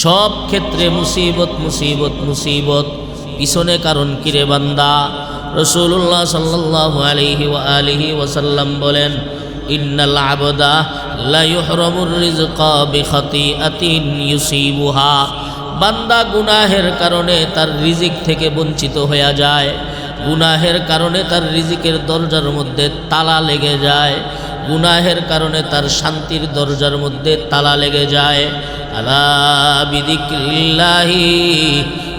সব ক্ষেত্রে মুসিবত মুসিবত মুসিবত। পিছনে কারণ কিরে বান্দা? রাসূলুল্লাহ সাল্লাল্লাহু আলাইহি ওয়া আলিহি ওয়াসাল্লাম বলেন, ইন্নাল আবদা লা ইউহরামুর রিজকা বিখাতিআতিন ইউসিবুহা। বান্দা গুনাহের কারণে তার রিজিক থেকে বঞ্চিত হয়ে যায়, গুনাহের কারণে তার রিজিকের দরজার মধ্যে তালা লেগে যায়, গুনাহের কারণে তার শান্তির দরজার মধ্যে তালা লেগে যায়। আলা বিযিকরিল্লাহি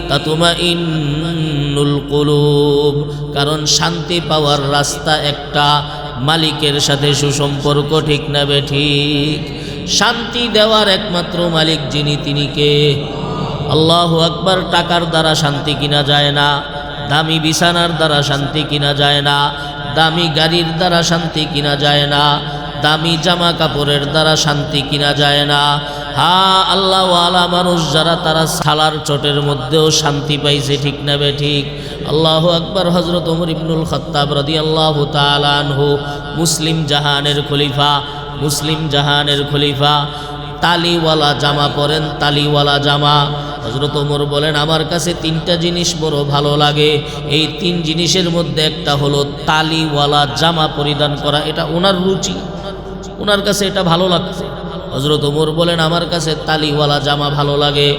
তাতমাইন্নুল কুলুব। কারণ শান্তি পাওয়ার রাস্তা একটা, মালিকের সাথে সুসম্পর্ক, ঠিক না বেঠিক? শান্তি দেওয়ার একমাত্র মালিক যিনি, তিনি কে? আল্লাহু আকবার। টাকার দ্বারা শান্তি কিনা যায় না, দামি বিছানার দ্বারা শান্তি কিনা যায় না, দামি গাড়ির দ্বারা শান্তি কিনা যায় না, দামি জামা কাপড়ের দ্বারা শান্তি কিনা যায় না। হ্যাঁ, আল্লাহওয়ালা মানুষ যারা, তারা ছালার চটের মধ্যেও শান্তি পাইছে, ঠিক না বেঠিক? আল্লাহু আকবার। হযরত ওমর ইবনুল খাত্তাব রাদিয়াল্লাহু তাআলা আনহু, মুসলিম জাহানের খলিফা, মুসলিম জাহানের খলিফা, তালিওয়ালা জামা পরেন, তালিওয়ালা জামা। হযরত ওমর বলেন, আমার কাছে তিনটা জিনিস বড় ভালো লাগে, এই তিন জিনিসের মধ্যে একটা হলো তালিওয়ালা জামা পরিধান করা। এটা ওনার রুচি, ওনার কাছে এটা ভালো লাগছে। হযরত ওমর বলেন, আমার কাছে তালিওয়ালা জামা ভালো লাগে।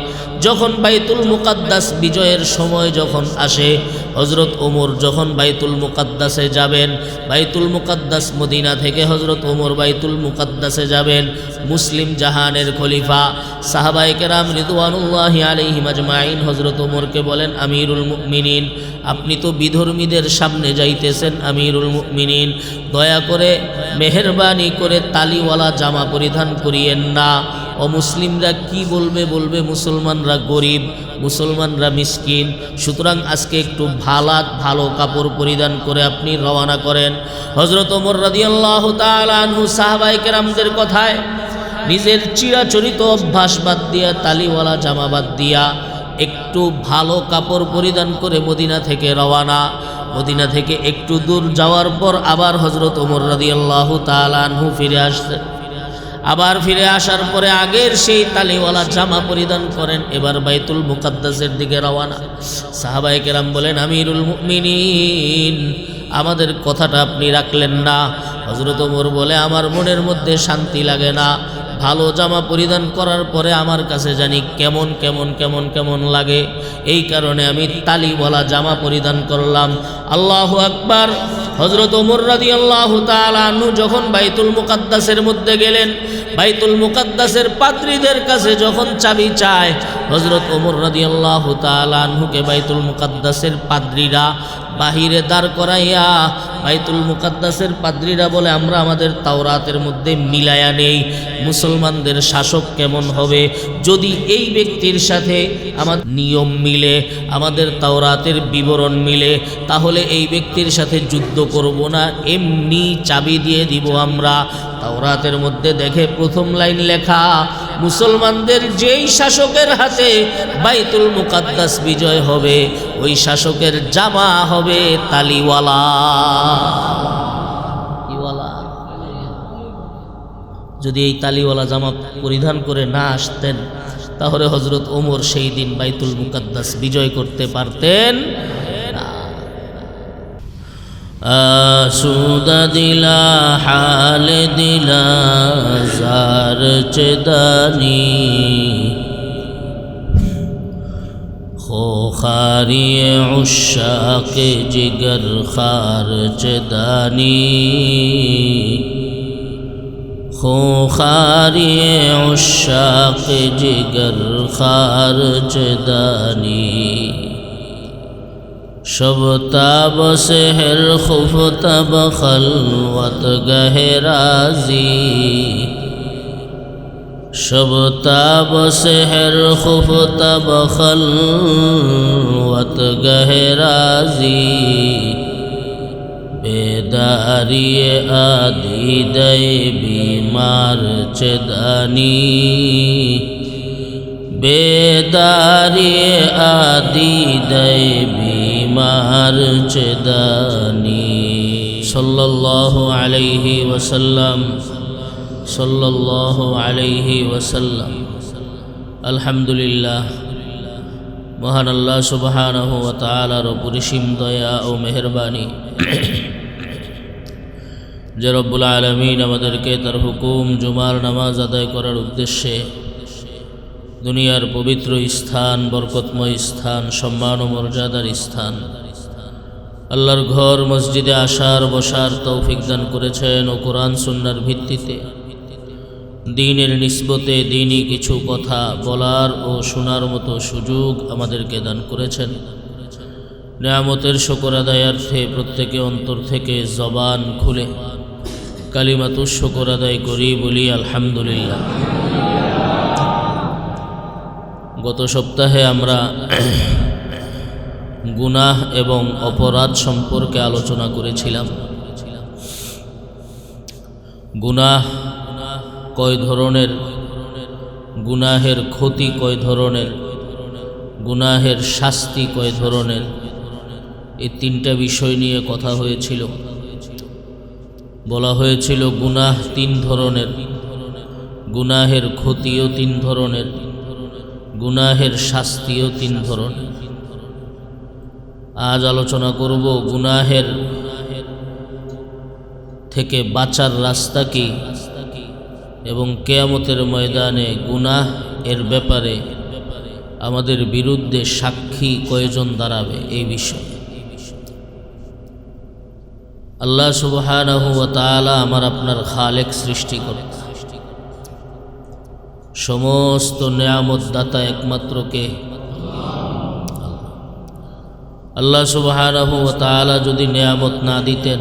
যখন বাইতুল মুকাদ্দাস বিজয়ের সময় যখন আসে, হযরত ওমর যখন বাইতুল মুকাদ্দাসে যাবেন, বাইতুল মুকাদ্দাস মদিনা থেকে হযরত ওমর বাইতুল মুকাদ্দাসে যাবেন, মুসলিম জাহানের খলিফা, সাহাবায়ে কেরাম রিদওয়ানুল্লাহি আলাইহিম আজমাইন হযরত ওমরকে বলেন, আমিরুল মুমিনিন, আপনি তো বিধর্মীদের সামনে যাইতেছেন, আমিরুল মুমিনিন, দয়া করে মেহেরবানি করে তালিওয়ালা জামা পরিধান করিয়েন না। অমুসলিমরা কি বলবে? বলবে মুসলমানরা গরিব, মুসলমানরা মিসকিন, সুতরাং আজকে একটু ভালো কাপড় পরিধান করে আপনি রওনা করেন। হযরত ওমর রাদিয়াল্লাহু তাআলা আনহু সাহাবায়ে কেরামদের কথায় নিজের চিরাচরিত অভ্যাস বাদ দিয়া, তালিওয়ালা জামা বাদ দিয়া, একটু ভালো কাপড় পরিধান করে মদিনা থেকে রওনা। মদিনা থেকে একটু দূর যাওয়ার পর আবার হযরত ওমর রাদিয়াল্লাহু তাআলা আনহু ফিরে আসতেন। আবার ফিরে আসার পরে আগের সেই তালিওয়ালা জামা পরিধান করেন, এবার বাইতুল মুকাদ্দাসের দিকে রওনা। সাহাবায়ে কেরাম বলেন, আমিরুল মুমিনিন, আমাদের কথাটা আপনি রাখলেন না। হযরত ওমর বলে, আমার মনের মধ্যে শান্তি লাগে না, ভালো জামা পরিধান করার পরে আমার কাছে জানি কেমন কেমন কেমন কেমন লাগে, এই কারণে আমি তালিওয়ালা জামা পরিধান করলাম। আল্লাহু আকবার। হযরত ওমর রাদিয়াল্লাহু তাআলা আনহু যখন বাইতুল মুকাদ্দাসের মধ্যে গেলেন, বাইতুল মুকাদ্দাসের পাদ্রীদের কাছে যখন চাবি চায়, হযরত ওমর রাদিয়াল্লাহু তাআলা আনহুকে বাইতুল মুকাদ্দাসের পাদ্রীরা বাহিরে দাঁড় করাইয়া, বাইতুল মুকাদ্দাসের পাদ্রীরা বলে, আমরা আমাদের তাওরাতের মধ্যে মিলায়া নেই, মুসলমানদের শাসক কেমন হবে, যদি এই ব্যক্তির সাথে আমার নিয়ম মিলে, আমাদের তাওরাতের বিবরণ মিলে, তাহলে এই ব্যক্তির সাথে যুদ্ধ করব না, এমনি চাবি দিয়ে দিব আমরা। তাওরাতের মধ্যে দেখে প্রথম লাইন লেখা, মুসলমানদের যেই শাসকের হাতে বাইতুল মুকাদ্দাস বিজয় হবে, ওই শাসকের জামা হবে তালিওয়ালা। যদি এই তালিওয়ালা জামা পরিধান করে না আসতেন, তাহলে হযরত ওমর সেই দিন বাইতুল মুকাদ্দাস বিজয় করতে পারতেন না। আসুদা দিলা হাল দিলা জার চেদানি, খো খারিয়ে উশাকে জিগর খার চেদানি, খো খারিয়ে উশাকে জিগর খার চেদানি, शब ताब सेहर खुफ तब खलवत गहराजी, शब ताब सेहर खुफ तब खलवत गहराजी, बेदारी आदि दय बीमार चदानी, बेदारी आदि दय बीमार चदानी। सल्लल्लाहु अलैहि वसल्लम, सल्लल्लाहु अलैहि वसल्लम। আলহামদুলিল্লাহ, মহান আল্লাহ সুবহানাহু ওয়া তাআলার অপরিসীম দয়া ও মেহেরবানি যে রব্বুল আলামিন আমাদেরকে তার হুকুম জুমার নামাজ আদায় করার উদ্দেশ্যে দুনিয়ার পবিত্র স্থান, বরকতময় স্থান, সম্মান ও মর্যাদার স্থান আল্লাহর ঘর মসজিদে আসার বসার তৌফিক দান করেছেন ও কোরআন সুন্নাহর ভিত্তিতে দ্বীনের নিসবতে দ্বীনি কিছু কথা বলার ও শোনার মতো সুযোগ আমাদেরকে দান করেছেন। নিয়ামতের শুকর আদায়ার্থে প্রত্যেকে অন্তর থেকে জবান খুলে কালিমাতুশ শুকর আদায় করি, বলি আলহামদুলিল্লাহ। গত সপ্তাহে আমরা গুনাহ এবং অপরাধ সম্পর্কে আলোচনা করেছিলাম। গুনাহ কয় ধরনের, গুনাহের ক্ষতি কয় ধরনের, গুনাহের শাস্তি কয় ধরনের, এই তিনটা বিষয় নিয়ে কথা হয়েছিল। বলা হয়েছিল গুনাহ তিন ধরনের, গুনাহের ক্ষতিও তিন ধরনের, গুনাহের শাস্তিও তিন ধরনের। আজ আলোচনা করব গুনাহের থেকে বাঁচার রাস্তা কি এবং কিয়ামতের ময়দানে গুনাহ এর ব্যাপারে আমাদের বিরুদ্ধে সাক্ষী কয়জন দাঁড়াবে এই বিষয়ে। আল্লাহ সুবহানাহু ওয়া তাআলা আমার আপনার খালেক, সৃষ্টিকর্তা, সমস্ত নিয়ামত দাতা একমাত্র কে? আল্লাহ সুবহানাহু ওয়া তাআলা যদি নিয়ামত না দিতেন,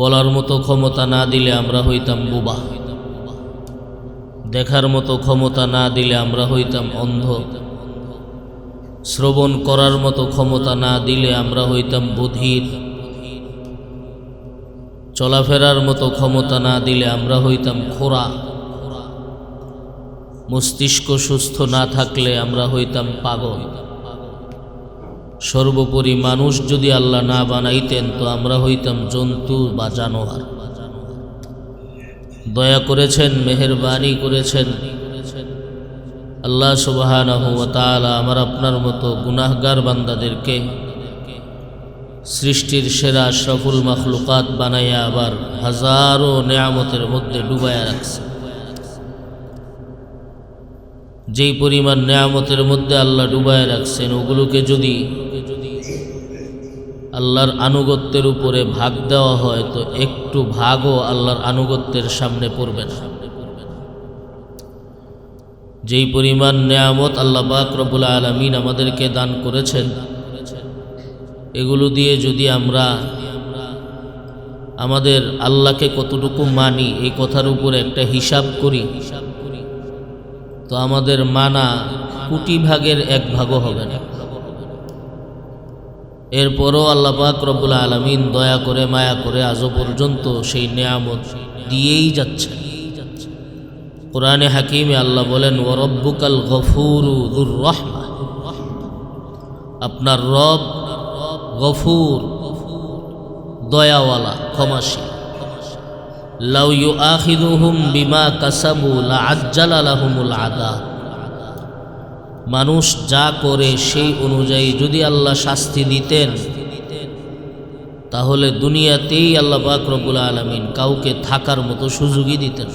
বলার মতো ক্ষমতা না দিলে আমরা হইতাম বোবা, দেখার মতো ক্ষমতা না দিলে আমরা হইতাম অন্ধ, শ্রবণ করার মতো ক্ষমতা না দিলে আমরা হইতাম বধির, চলাফেরার মতো ক্ষমতা না দিলে আমরা হইতাম খোরা, মস্তিষ্ক সুস্থ না থাকলে আমরা হইতাম পাগল। সর্বোপরি মানুষ যদি আল্লাহ না বানাইতেন তো আমরা হইতাম জন্তু বা জানোয়ার। দয়া করেছেন, মেহেরবানি করেছেন আল্লাহ সুবহানাহু ওয়া তাআলা আমার আপনার মতো গুনাহগার বান্দাদেরকে সৃষ্টির সেরা আশরাফুল মাখলুকাত বানাইয়া আবার হাজারো নিয়ামতের মধ্যে ডুবাইয়া রাখছে। যেই পরিমাণ নিয়ামতের মধ্যে আল্লাহ ডুবাইয়া রাখছেন, ওগুলোকে যদি আল্লাহর আনুগত্যের উপরে ভাগ দেওয়া হয় তো একটু ভাগও আল্লাহর আনুগত্যের সামনে পড়বে না। যেই পরিমাণ নিয়ামত আল্লাহ পাক রব্বুল আলামিন আমাদেরকে দান করেছেন, এগুলো দিয়ে যদি আমরা আমাদের আল্লাহকে কতটুকু মানি এই কথার উপরে একটা হিসাব করি তো আমাদের মানা কোটি ভাগের এক ভাগও হবে না। এরপরও আল্লাহ পাক রব্বুল আলামিন দয়া করে মায়া করে আজও পর্যন্ত সেই নিয়ামত দিয়েই যাচ্ছে। কোরআনে হাকিমে আল্লাহ বলেন, ওয়া রব্বুকাল গফুরু যুর রাহমা, আপনার রব গফুর, দয়াওয়ালা, ক্ষমাশীল। লাউ ইউআখিযুহুম বিমা কাসাবু লাআজ্জালা লাহুমুল আযাব, মানুষ যা করে সেই অনুযায়ী যদি আল্লাহ শাস্তি দিতেন তাহলে দুনিয়াতেই আল্লাহ পাক রব্বুল আলামিন কাউকে থাকার মতো সুযোগই দিতেন।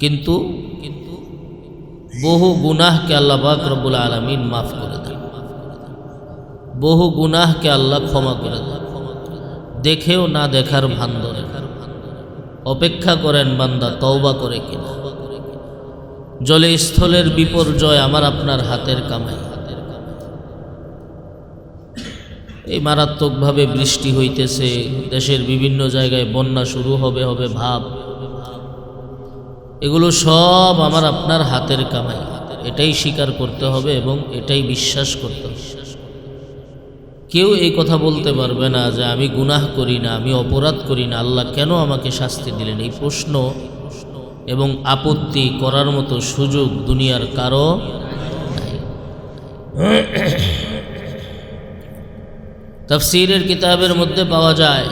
কিন্তু বহু গুনাহকে আল্লাহ পাক রব্বুল আলামিন মাফ করে দেন, বহু গুনাহকে আল্লাহ ক্ষমা করে দেন। দেখেও না দেখার ভান ধরে অপেক্ষা করেন বান্দা তওবা করে কিনা। জলে স্থলের বিপর্যয় আমার আপনার হাতের কামাই। এই মারাত্মকভাবে বৃষ্টি হইতেছে, দেশের বিভিন্ন জায়গায় বন্যা শুরু হবে হবে ভাব, এগুলো সব আমার আপনার হাতের কামাই। এটাই স্বীকার করতে হবে এবং এটাই বিশ্বাস করতে হবে। কেউ এই কথা বলতে পারবে না যে আমি গুনাহ করি না, আমি অপরাধ করি না, আল্লাহ কেন আমাকে শাস্তি দিলেন। এই প্রশ্ন এবং আপত্তি করার মতো সুযোগ দুনিয়ার কারো নাই। তাফসীরের কিতাবের মধ্যে পাওয়া যায়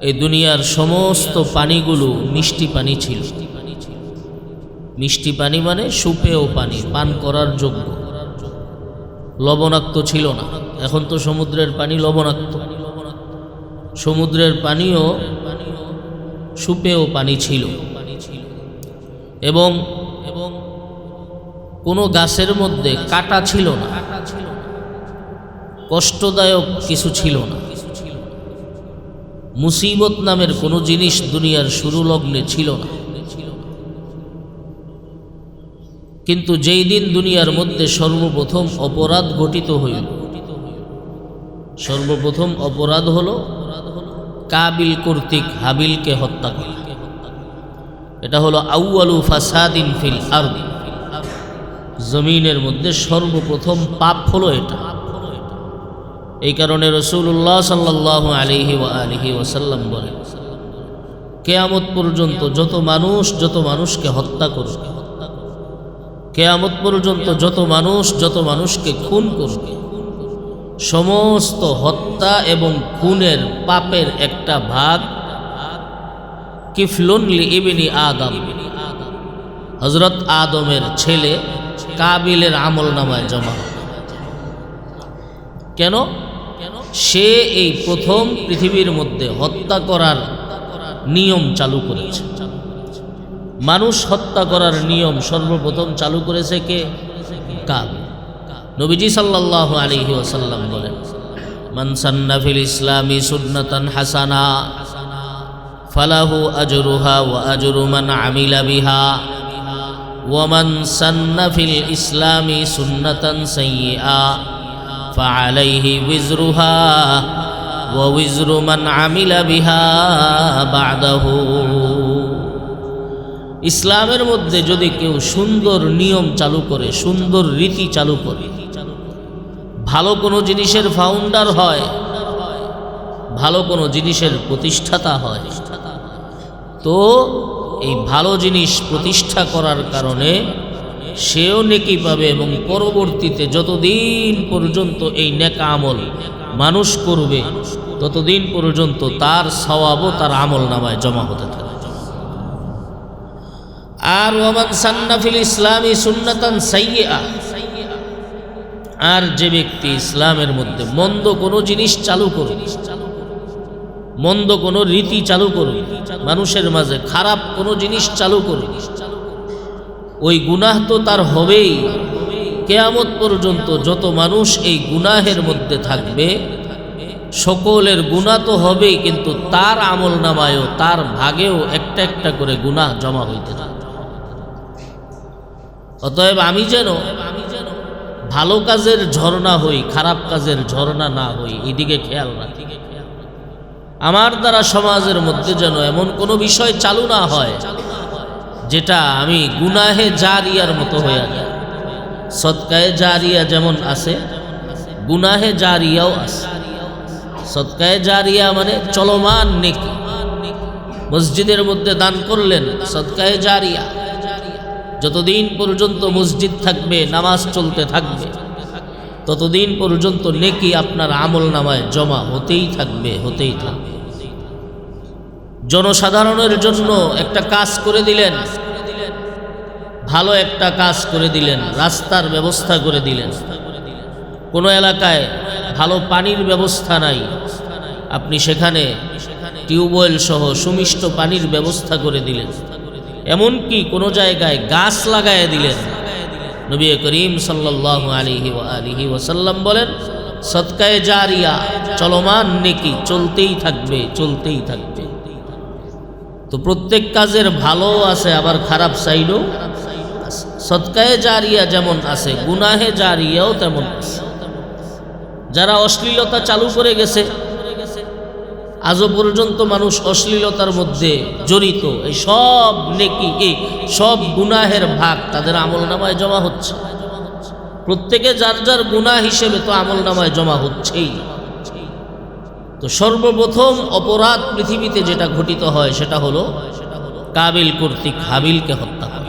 এই দুনিয়ার সমস্ত পানিগুলো মিষ্টি পানি ছিল। মিষ্টি পানি মানে সুপেয় পানি, পান করার যোগ্য, লবণাক্ত ছিল না। এখন তো সমুদ্রের পানি লবণাক্ত, সমুদ্রের পানিও সুপেয় পানি ছিল। এবং কোনো গাছের মধ্যে কাঁটা ছিল না, কষ্টদায়ক কিছু ছিল না। মুসিবত নামের কোনো জিনিস দুনিয়ার শুরু লগ্নে ছিল না। কিন্তু যেই দিন দুনিয়ার মধ্যে সর্বপ্রথম অপরাধ ঘটিত হইল, সর্বপ্রথম অপরাধ হলো কাবিল কর্তৃক হাবিলকে হত্যা করা। এটা হলো আউয়ালু ফাসাদিন ফিল আরদ, জমিনের মধ্যে সর্বপ্রথম পাপ হলো এটা। এই কারণে রাসূলুল্লাহ সাল্লাল্লাহু আলাইহি ওয়াসাল্লাম বলেন, কিয়ামত পর্যন্ত যত মানুষকে হত্যা করবে, কিয়ামত পর্যন্ত যত মানুষকে খুন করবে, সমস্ত হত্যা এবং খুনের পাপের একটা ভাগ কিফলুন লিইবনি আদম, হযরত আদমের ছেলে কাবিলের আমলনামায় জমা হবে। কেন? সে এই প্রথম পৃথিবীর মধ্যে হত্যা করার নিয়ম চালু করেছে। মানুষ হত্যা করার নিয়ম সর্বপ্রথম চালু করেছে কে? কাবিল। নবীজি সাল্লাল্লাহু আলাইহি ওয়াসাল্লাম বলেন, মান সান্না ফিল ইসলামি সুন্নাতান হাসানা ফালাহু আজরুহা ওয়া আজরু মান আমিলা বিহা ওয়া মান সান্না ফিল ইসলামি সুন্নাতান সাইয়্যা ফাআলাইহি উযরুহা ওয়া উযরু মান আমিলা বিহা বা'দাহু। ইসলামের মধ্যে যদি কেউ সুন্দর নিয়ম চালু করে, সুন্দর রীতি চালু করে, ভালো কোনো জিনিসের ফাউন্ডার হয়, ভালো কোনো জিনিসের প্রতিষ্ঠাতা হয়, তো এই ভালো জিনিস প্রতিষ্ঠা করার কারণে সেও নেকি পাবে এবং পরবর্তীতে যতদিন পর্যন্ত এই নেক আমল মানুষ করবে ততদিন পর্যন্ত তার সওয়াবও তার আমল নামায় জমা হতে থাকে। আর ওয়ামান সান্না ফিল ইসলামি সুন্নাতান সাইয়্যা, আর যে ব্যক্তি ইসলামের মধ্যে মন্দ কোনো জিনিস চালু করবে, মন্দ কোনো রীতি চালু করবে, মানুষের মাঝে খারাপ কোনো জিনিস চালু করবে, ওই গুনাহ তো তার হবেই। কিয়ামত পর্যন্ত যত মানুষ এই গুনাহের মধ্যে থাকবে সকলের গুনাহ তো হবেই, কিন্তু তার আমল নামায়ও তার ভাগেও একটা একটা করে গুনাহ জমা হইতে থাকে। অতএব আমি যেন ভালো কাজের ঝর্ণা হই, খারাপ কাজের ঝর্ণা না হই, এদিকে খেয়াল রাখি। আমার দ্বারা সমাজের মধ্যে যেন এমন কোনো বিষয় চালু না হয় যেটা আমি গুনাহে জারিয়ার মতো হয়ে যায়। সদকায়ে জারিয়া যেমন আছে, গুনাহে জারিয়াও আছে। সদকায়ে জারিয়া মানে চলমান নেকি। মসজিদের মধ্যে দান করলেন, সদকায়ে জারিয়া। যতদিন পর্যন্ত মসজিদ থাকবে, নামাজ চলতে থাকবে, ততদিন পর্যন্ত নেকি আপনার আমল নামায় জমা হতেই থাকবে, হতেই থাকবে। জনসাধারণের জন্য একটা কাজ করে দিলেন, ভালো একটা কাজ করে দিলেন, রাস্তার ব্যবস্থা করে দিলেন। কোনো এলাকায় ভালো পানির ব্যবস্থা নাই, আপনি সেখানে টিউবওয়েল সহ সুমিষ্ট পানির ব্যবস্থা করে দিলেন। এমনকি কোনো জায়গায় গাছ লাগায় দিলেন। নবী করিম সাল্লাল্লাহু আলাইহি ওয়াসাল্লাম বলেন, সদকায়ে জারিয়া চলমান নেকি, চলতেই থাকবে, চলতেই থাকবে। তো প্রত্যেক কাজের ভালো আছে, আবার খারাপ সাইডও আছে। সদকায়ে জারিয়া যেমন আছে, গুনাহে জারিয়াও তেমন আছে। যারা অশ্লীলতা চালু করে গেছে, আজও পর্যন্ত মানুষ অশ্লীলতার মধ্যে জড়িত, এই সব নেকি, এই সব গুনাহের ভাগ তাদের আমল নামায় জমা হচ্ছে। প্রত্যেকে যার যার গুনাহ হিসেবে তো আমল নামায় জমা হচ্ছেই। তো সর্বপ্রথম অপরাধ পৃথিবীতে যেটা ঘটিত হয় সেটা হলো কাবিল কর্তৃক হাবিলকে হত্যা করা।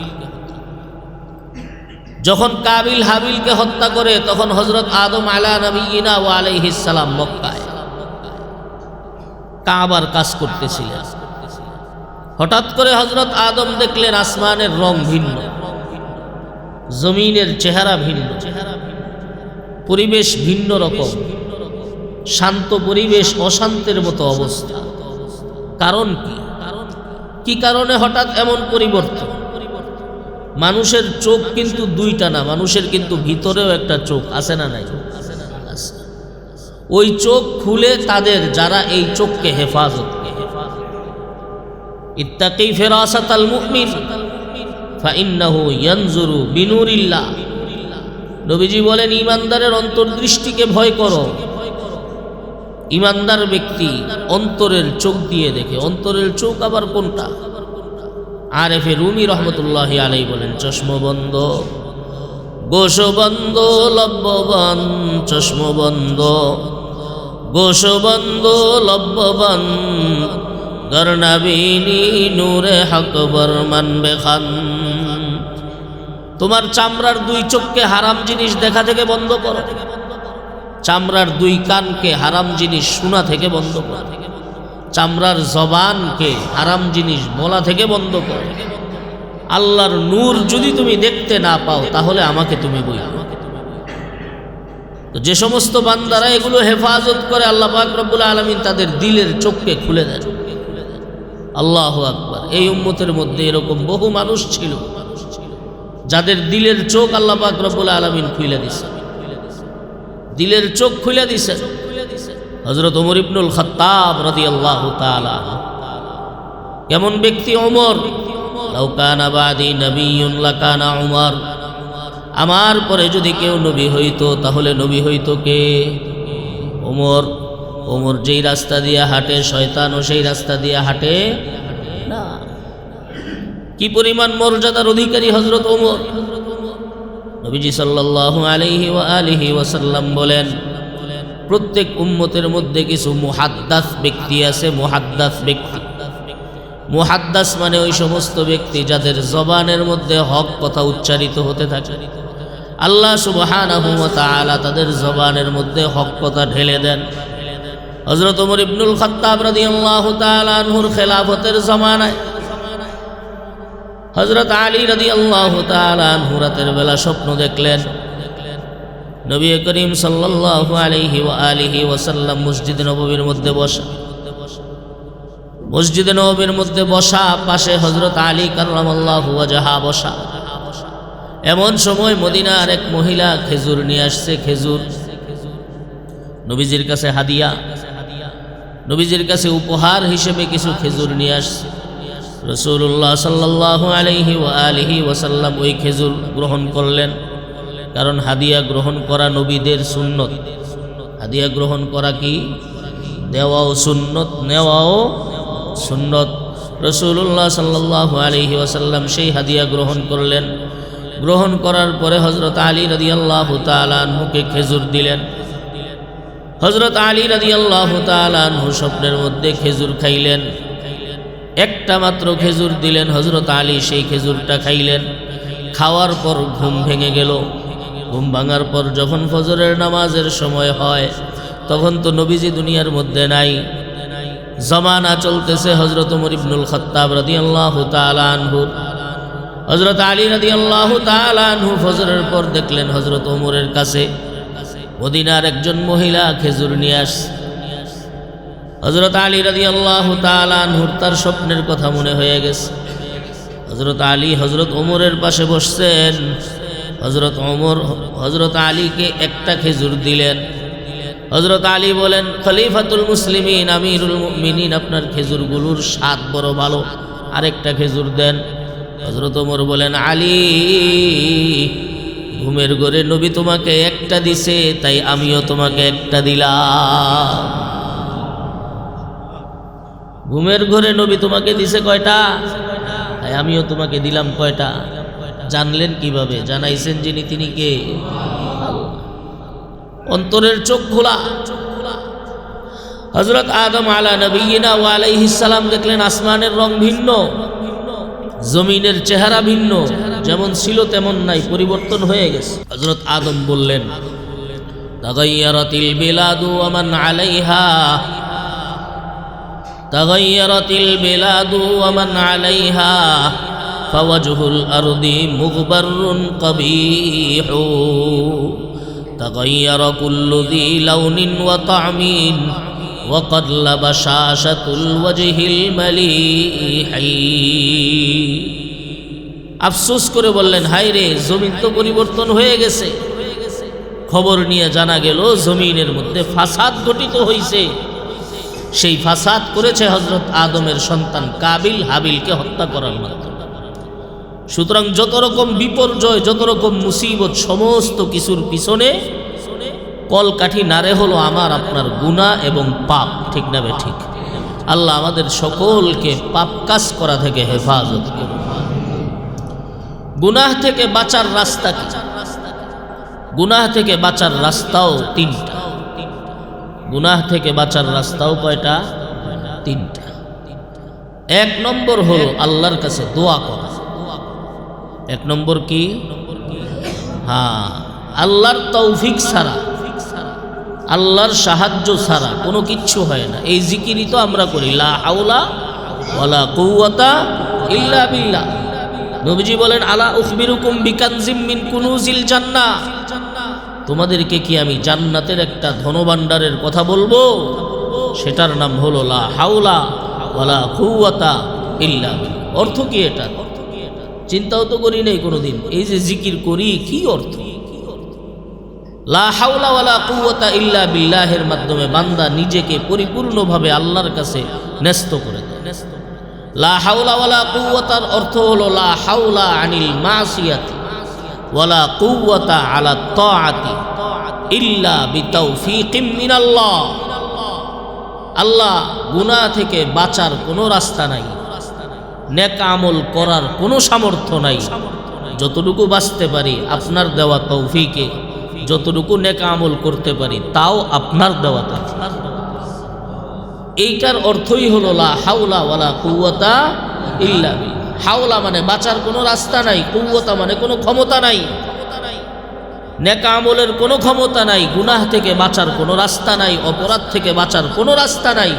যখন কাবিল হাবিলকে হত্যা করে তখন হযরত আদম আলা নবিয়িনা ওয়া আলাইহিস সালাম মক্কায়। কাবার কাজ করতেছিলেন। হঠাৎ করে হযরত আদম দেখলেন আসমানের রং ভিন্ন, জমিনের চেহারা ভিন্ন, পরিবেশ ভিন্ন রকম, শান্ত পরিবেশ অশান্তের মতো অবস্থা। কারণ কি কারণে হঠাৎ এমন পরিবর্তন? মানুষের চোখ কিন্তু দুইটা না, মানুষের কিন্তু ভিতরেও একটা চোখ আছে না নাই? ওই চোখ খুলে তাদের যারা এই চোখকে হেফাজত করে। ইত্তাকি ফিরাসাতাল মুমিন ফাইন্নাহু ইয়ানজুরু বিনুরিল্লাহ। নবীজি বলেন, ঈমানদারের অন্তর্দৃষ্টিকে ভয় করো। ঈমানদার ব্যক্তি অন্তরের চোখ দিয়ে দেখে। অন্তরের চোখ আবার কোনটা? আরেফে রুমি রহমতুল্লাহি আলাইহি বলেন, চশমবন্ধ, গোশবন্ধ, লব্যবান, চশমবন্ধ, গোশবন্ধ, লব্যবান, গরনাবিনী নূরে হক বরমান বেখান। তোমার চামড়ার দুই চোখকে হারাম জিনিস দেখা থেকে বন্ধ করো, চামড়ার দুই কানকে হারাম জিনিস শোনা থেকে বন্ধ করো, চামড়ার জবানকে হারাম জিনিস বলা থেকে বন্ধ করো। আল্লাহর নূর যদি তুমি দেখতে না পাও তাহলে আমাকে তুমি বলো। তো যে সমস্ত বান্দারা এগুলো হেফাজত করে, আল্লাহ পাক রব্বুল আলামিন তাদের দিলের চোখকে খুলে দেন। আল্লাহু আকবার। এই উম্মতের মধ্যে এরকম বহু মানুষ ছিল যাদের দিলের চোখ আল্লাহ পাক রব্বুল আলামিন খুলে দিয়েছেন, দিলের চোখ খুলে দিয়েছেন। হযরত ওমর ইবনুল খাত্তাব রাদিয়াল্লাহু তাআলা, কেমন ব্যক্তি ওমর! লাউ কানা বাদি নবিয়্যুন লাকানা উমর। আমার পরে যদি কেউ নবী হইতো তাহলে নবী হইতো কে? ওমর। ওমর যেই রাস্তা দিয়ে হাঁটে শয়তানও সেই রাস্তা দিয়ে হাঁটে না। কি পরিমাণ মর্যাদার অধিকারী হযরত ওমর! নবীজি সাল্লাল্লাহু আলাইহি ওয়া আলিহি ওয়াসাল্লাম বলেন, প্রত্যেক উম্মতের মধ্যে কিছু মুহাদ্দাস ব্যক্তি আছে। মুহাদ্দাস ব্যক্তি, মুহাদ্দাস মানে ওই সমস্ত ব্যক্তি যাদের জবানের মধ্যে হক কথা উচ্চারিত হতে থাকে। আল্লাহ সুবহানাহু ওয়া তাআলা তাদের জবানের মধ্যে হক কথা ঢেলে দেন। হযরত ওমর ইবনুল খাত্তাব রাদিয়াল্লাহু তাআলা আনহুর খেলাফতের জামানায় হযরত আলী রাদিয়াল্লাহু তাআলা আনহু রাতের বেলা স্বপ্ন দেখলেন, নবী করিম সাল্লাল্লাহু আলাইহি ওয়া আলিহি ওয়াসাল্লাম মসজিদে নববীর মধ্যে বসা, মসজিদে নববীর মধ্যে বসা, পাশে হযরত আলী কাররামাল্লাহু ওয়াজহা বসা। এমন সময় মদিনার এক মহিলা খেজুর নিয়ে আসছে। খেজুর নবীজির কাছে হাদিয়া, নবীজির কাছে উপহার হিসেবে কিছু খেজুর নিয়ে আসছে। রাসূলুল্লাহ সাল্লাল্লাহু আলাইহি ওয়া আলিহি ওয়াসাল্লাম ওই খেজুর গ্রহণ করলেন, কারণ হাদিয়া গ্রহণ করা নবীদের সুন্নত। হাদিয়া গ্রহণ করা কি? দেওয়াও সুন্নত, নেওয়াও সুন্নত। রাসূলুল্লাহ সাল্লাল্লাহু আলাইহি ওয়াসাল্লাম সেই হাদিয়া গ্রহণ করলেন। গ্রহণ করার পরে হযরত আলী রাদিয়াল্লাহু তাআলা আনহুকে খেজুর দিলেন। হযরত আলী রাদিয়াল্লাহু তাআলা আনহু স্বপ্নের মধ্যে খেজুর খাইলেন। একটা মাত্র খেজুর দিলেন, হযরত আলী সেই খেজুরটা খাইলেন। খাওয়ার পর ঘুম ভেঙে গেল। ঘুম ভাঙার পর যখন ফজরের নামাজের সময় হয় তখন তো নবীজি দুনিয়ার মধ্যে নাই। জামানা চলতেছে হযরত ওমর ইবনুল খাত্তাব রাদিয়াল্লাহু তাআলা আনহু। হযরত আলী রাদিয়াল্লাহু তাআলা আনহু ফজরের পর দেখলেন হযরত ওমরের কাছে মদিনার একজন মহিলা খেজুর নিয়ে আসছে। হযরত আলী রাদিয়াল্লাহু তাআলা আনহুর তার স্বপ্নের কথা মনে হয়ে গেছে। হযরত আলী হযরত ওমরের পাশে বসছেন। হযরত ওমর হযরত আলীকে একটা খেজুর দিলেন। হযরত আলী বলেন, খলিফাতুল মুসলিমিন, আমিরুল মুমিনিন, আপনার খেজুরগুলোর স্বাদ বড় ভালো, আরেকটা খেজুর দেন। হযরত ওমর বলেন, আলী, ঘুমের ঘরে নবী তোমাকে একটা দিছে, তাই আমিও তোমাকে একটা দিলাম। ঘুমের ঘরে নবী তোমাকে দিছে কয়টা? তাই আমিও তোমাকে দিলাম কয়টা? জানলেন কিভাবে? জানাইছেন যিনি, তিনি কে? অন্তরের চোখ খোলা। হযরত আদম আলা নবিয়িনা ওয়া আলাইহিস সালাম দেখলেন আসমানের রং ভিন্ন, জমিনের চেহারা ভিন্ন, যেমন ছিল তেমন নাই, পরিবর্তন হয়ে গেছে। হযরত আদম বললেন, তাগায়্যারাতিল বিলাদু ওয়া মান আলাইহা, তাগায়্যারাতিল বিলাদু ওয়া মান আলাইহা ফাওয়াজহুল আরদি মুগবাররুন কবীহু তাগায়্যারা কুল্লু যী লাউনিন ওয়া তা'মিন ওয়া ক্বাদ লাবাশাশাতুল ওয়াজহিল মালিহি। আফসোস করে বললেন, হায় রে, জমিন তো পরিবর্তন হয়ে গেছে। খবর নিয়ে জানা গেল জমিনের মধ্যে ফাসাদ ঘটিত হয়েছে। সেই ফাসাদ করেছে হযরত আদমের সন্তান কাবিল হাবিলকে হত্যা করার মাধ্যমে। সুতরাং যত রকম বিপর্যয়, যত রকম মুসিবত, সমস্ত কিছুর পিছনে কলকাঠি নাড়ে হলো আমার আপনার গুনাহ এবং পাপ। ঠিক না বে ঠিক? আল্লাহ আমাদের সকলকে পাপ কাজ করা থেকে হেফাজত করুন। গুনাহ থেকে বাঁচার রাস্তা কি? গুনাহ থেকে বাঁচার রাস্তাও তিনটা। গুনাহ থেকে বাঁচার রাস্তাও কয়টা? তিনটা। এক নম্বর হলো আল্লাহর কাছে দোয়া করা। এক নম্বর কি? হ্যাঁ, আল্লাহর তৌফিক ছাড়া, আল্লাহর সাহায্য ছাড়া কোনো কিচ্ছু হয় না। এই জিকিরই তো আমরা করি, লা হাওলা ওয়ালা কুওয়াতা ইল্লা বিল্লাহ। নবীজি বলেন, আলা উখবিরুকুম বিকানজিম মিন কুনুজিল জান্নাহ, তোমাদেরকে কি আমি জান্নাতের একটা ধনভাণ্ডারের কথা বলবো? সেটার নাম হলো লা হাওলা ওয়ালা কুওয়াতা ইল্লা বিল্লাহ। অর্থ কি এটা? চিন্তাও তো করি নাই কোনোদিন। এই যে জিকির করি, কি অর্থ? লা হাওলা ওয়ালা কুওয়াতা ইল্লা বিল্লাহের মাধ্যমে বান্দা নিজেকে পরিপূর্ণভাবে আল্লাহর কাছে ন্যস্ত করে দেয়। লা হাওলা ওয়ালা কুওয়াতার অর্থ হলো লা হাওলা আনিল মাসিয়াতি ওয়ালা কুওয়াতা আলা তাআতি ইল্লা বিতাওফীকিম মিনাল্লাহ। আল্লাহ, গুনাহ থেকে বাঁচার কোনো রাস্তা নাই, নেক আমল করার কোনো সামর্থ্য নাই। যতটুকু বাঁচতে পারি আপনার দেওয়া তৌফিকে, যতটুকু নেক আমল করতে পারি তাও আপনার দেওয়া তৌফিক। এইটার অর্থই হলো লা হাওলা ওয়ালা কুওয়াতা ইল্লা বিল্লাহ। হাওলা মানে বাঁচার কোনো রাস্তা নাই, কুওয়াতা মানে কোনো ক্ষমতা নাই, নেক আমলের কোনো ক্ষমতা নাই, গুনাহ থেকে বাঁচার কোনো রাস্তা নাই, অপরাধ থেকে বাঁচার কোনো রাস্তা নাই।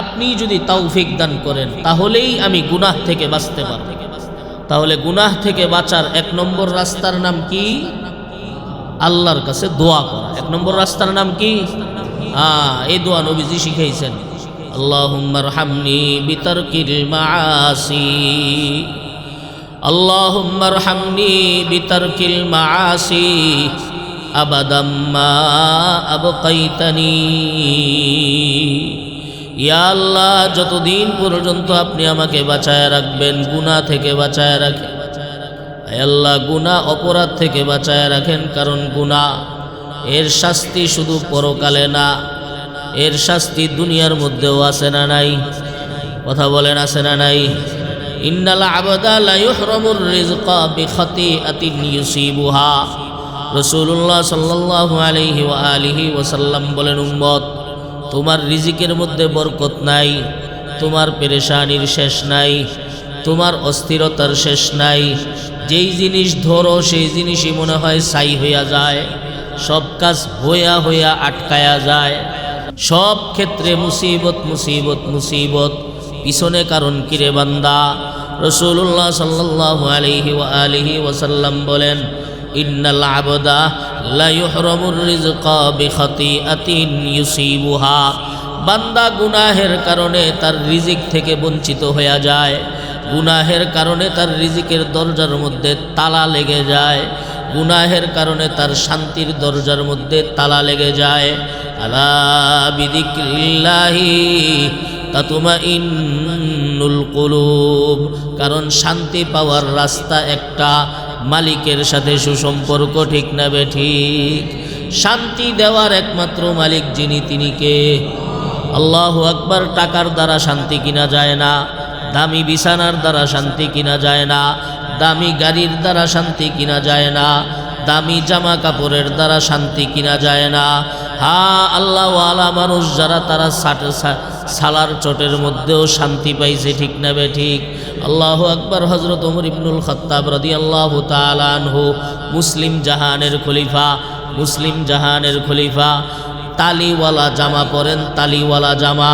আপনি যদি তৌফিক দান করেন তাহলেই আমি গুনাহ থেকে বাঁচতে পারব। তাহলে গুনাহ থেকে বাঁচার এক নম্বর রাস্তার নাম কি? আল্লাহর কাছে দোয়া করা। এক নম্বর রাস্তার নাম কি? এই দোয়া নবীজি শিখাইছেন, আল্লাহুম্মা রহামনি বিতারকিল মাআসি, আল্লাহুম্মা রহামনি বিতারকিল মাআসি আবাদাম মা আবকাইতানি। ইয়া আল্লাহ, যতদিন পর্যন্ত আপনি আমাকে বাঁচায় রাখবেন, গুনাহ থেকে বাঁচায় রাখেন। আল্লাহ, গুনাহ অপরাধ থেকে বাঁচায় রাখেন, কারণ গুনাহ এর শাস্তি শুধু পরকালে না, এর শাস্তি দুনিয়ার মধ্যেও আছে না নাই? কথা বলেন, আছে না নাই? ইন্নাল আবদা লা ইহরামুর রিজকা বিখাতিআতিন ইউসিবুহা। রাসূলুল্লাহ সাল্লাল্লাহু আলাইহি ওয়া আলিহি ওয়াসাল্লাম বলেন, উম্মত, তোমার রিজিকের মধ্যে বরকত নাই, তোমার পেরেশানির শেষ নাই, তোমার অস্থিরতার শেষ নাই। যেই জিনিস ধরো সেই জিনিসই মনে হয় ছাই হইয়া যায়, সব কাজ হইয়া হইয়া আটকায়া যায়, সব ক্ষেত্রে মুসিবত মুসিবত মুসিবত। পিছনে কারণ কিরে বান্দা? রাসূলুল্লাহ সাল্লাল্লাহু আলাইহি ওয়া আলিহি ওয়াসাল্লাম বলেন, ইন্নাল আবদা লা ইহরামুর রিজকা বিখাতিআতিন ইউসিবুহা। বান্দা গুনাহের কারণে তার রিজিক থেকে বঞ্চিত হয়ে যায়, গুনাহের কারণে তার রিজিকের দরজার মধ্যে তালা লেগে যায়, গুনাহের কারণে তার শান্তির দরজার মধ্যে তালা লেগে যায়। আলা বিযিকরিল্লাহি তাতমাইন্নুল কুলুব। কারণ শান্তি পাওয়ার রাস্তা একটা, মালিকের সাথে সুসম্পর্ক। ঠিক না বে ঠিক? শান্তি দেওয়ার একমাত্র মালিক যিনি, তিনি কে? আল্লাহু আকবার। টাকার দ্বারা শান্তি কিনা যায় না, দামি বিছানার দ্বারা শান্তি কিনা যায় না, দামি গাড়ির দ্বারা শান্তি কিনা যায় না, দামি জামা কাপড়ের দ্বারা শান্তি কিনা যায় না। আল্লাহওয়ালা মানুষ যারা, তারা সালার চটের মধ্যেও শান্তি পাইছে। ঠিক না বে ঠিক? আল্লাহু আকবার। হযরত ওমর ইবনুল খাত্তাব রাদিয়াল্লাহু তাআলা আনহু, মুসলিম জাহানের খলিফা, মুসলিম জাহানের খলিফা, তালিওয়ালা জামা পরেন, তালিওয়ালা জামা।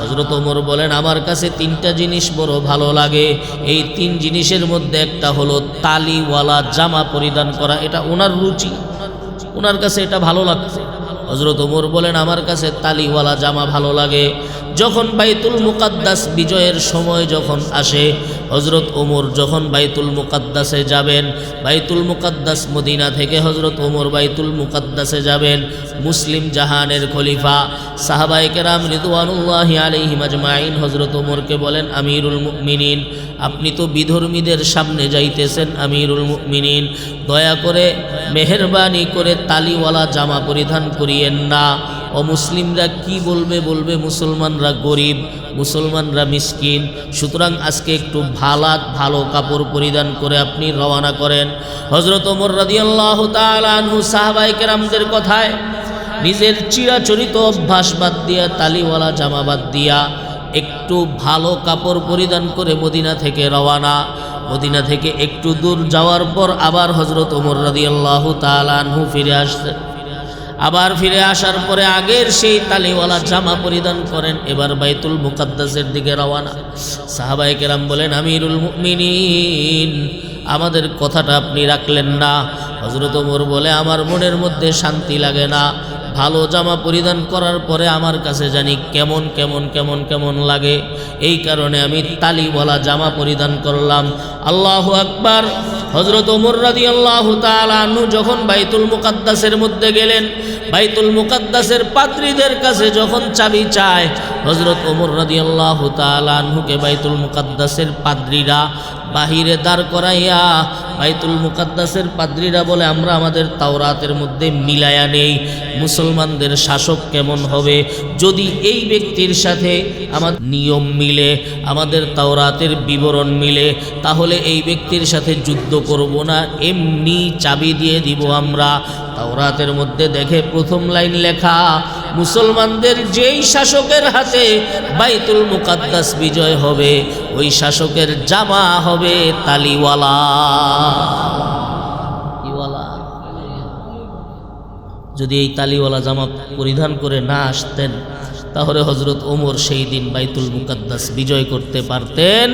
হযরত ওমর বলেন আমার কাছে তিনটা জিনিস বড় ভালো লাগে, এই তিন জিনিসের মধ্যে একটা হলো তালিওয়ালা জামা পরিধান করা। এটা ওনার রুচি, ওনার কাছে এটা ভালো লাগছে। হযরত ওমর বলেন আমার কাছে তালিওয়ালা জামা ভালো লাগে। যখন বাইতুল মুকাদ্দাস বিজয়ের সময় যখন আসে, হযরত ওমর যখন বাইতুল মুকাদ্দাসে যাবেন, বাইতুল মুকাদ্দাস মদিনা থেকে হযরত ওমর বাইতুল মুকাদ্দাসে যাবেন, মুসলিম জাহানের খলিফা সাহাবায়ে কেরাম রিদওয়ানুল্লাহি আলাইহিম আজমাইন হযরত ওমরকে বলেন আমিরুল মুমিনিন, আপনি তো বিধর্মীদের সামনে যাইতেছেন, আমিরুল মুমিনিন দয়া করে মেহেরবানি করে তালিওয়ালা জামা পরিধান করিয়েন না। অমুসলিমরা কি বলবে, বলবে মুসলমানরা গরিব, মুসলমানরা মিসকিন, সুতরাং আজকে একটু ভালো কাপড় পরিধান করে আপনি রওনা করেন। হযরত ওমর রাদিয়াল্লাহু তাআলা আনহু সাহাবায়ে কেরামদের কথায় নিজের চিরাচরিত অভ্যাস বাদ দিয়া, তালিওয়ালা জামা বাদ দিয়া একটু ভালো কাপড় পরিধান করে মদিনা থেকে রওনা। মদিনা থেকে একটু দূর যাওয়ার পর আবার হযরত ওমর রাদিয়াল্লাহু তাআলা আনহু ফিরে আসতেন। আবার ফিরে আসার পরে আগের সেই তালিওয়ালা জামা পরিধান করেন, এবার বাইতুল মুকাদ্দাসের দিকে রওনা। সাহাবায়ে কেরাম বলেন আমিরুল মুমিনিন, আমাদের কথাটা আপনি রাখলেন না। হযরত ওমর বলে আমার মনের মধ্যে শান্তি লাগে না, ভালো জামা পরিধান করার পরে আমার কাছে জানি কেমন কেমন কেমন কেমন লাগে, এই কারণে আমি তালিওয়ালা জামা পরিধান করলাম। আল্লাহু আকবার। হযরত ওমর রাদিয়াল্লাহু তাআলা আনহু যখন বাইতুল মুকাদ্দাসের মধ্যে গেলেন, বাইতুল মুকাদ্দাসের পাদ্রীদের কাছে যখন চাবি চায়, হযরত ওমর রাদিয়াল্লাহু তাআলা আনহুকে বাইতুল মুকাদ্দাসের পাদ্রীরা বাহিরে দাঁড় করাইয়া, বাইতুল মুকাদ্দাসের পাদ্রীরা বলে আমরা আমাদের তাওরাতের মধ্যে মিলায়া নেই, মুসলমানদের শাসক কেমন হবে, যদি এই ব্যক্তির সাথে আমাদের নিয়ম মিলে, আমাদের তাওরাতের বিবরণ মিলে, তাহলে এই ব্যক্তির সাথে যুদ্ধ করব না, এমনি চাবি দিয়ে দিব আমরা। তাওরাতের মধ্যে দেখে প্রথম লাইন লেখা, মুসলমানদের যেই শাসকের হাতে বাইতুল মুকাদ্দাস বিজয় হবে, ওই শাসকের জামা হবে তালিওয়ালা। যদি এই তালিওয়ালা জামা পরিধান করে না আসতেন, তাহলে হযরত ওমর সেই দিন বাইতুল মুকাদ্দাস বিজয় করতে পারতেন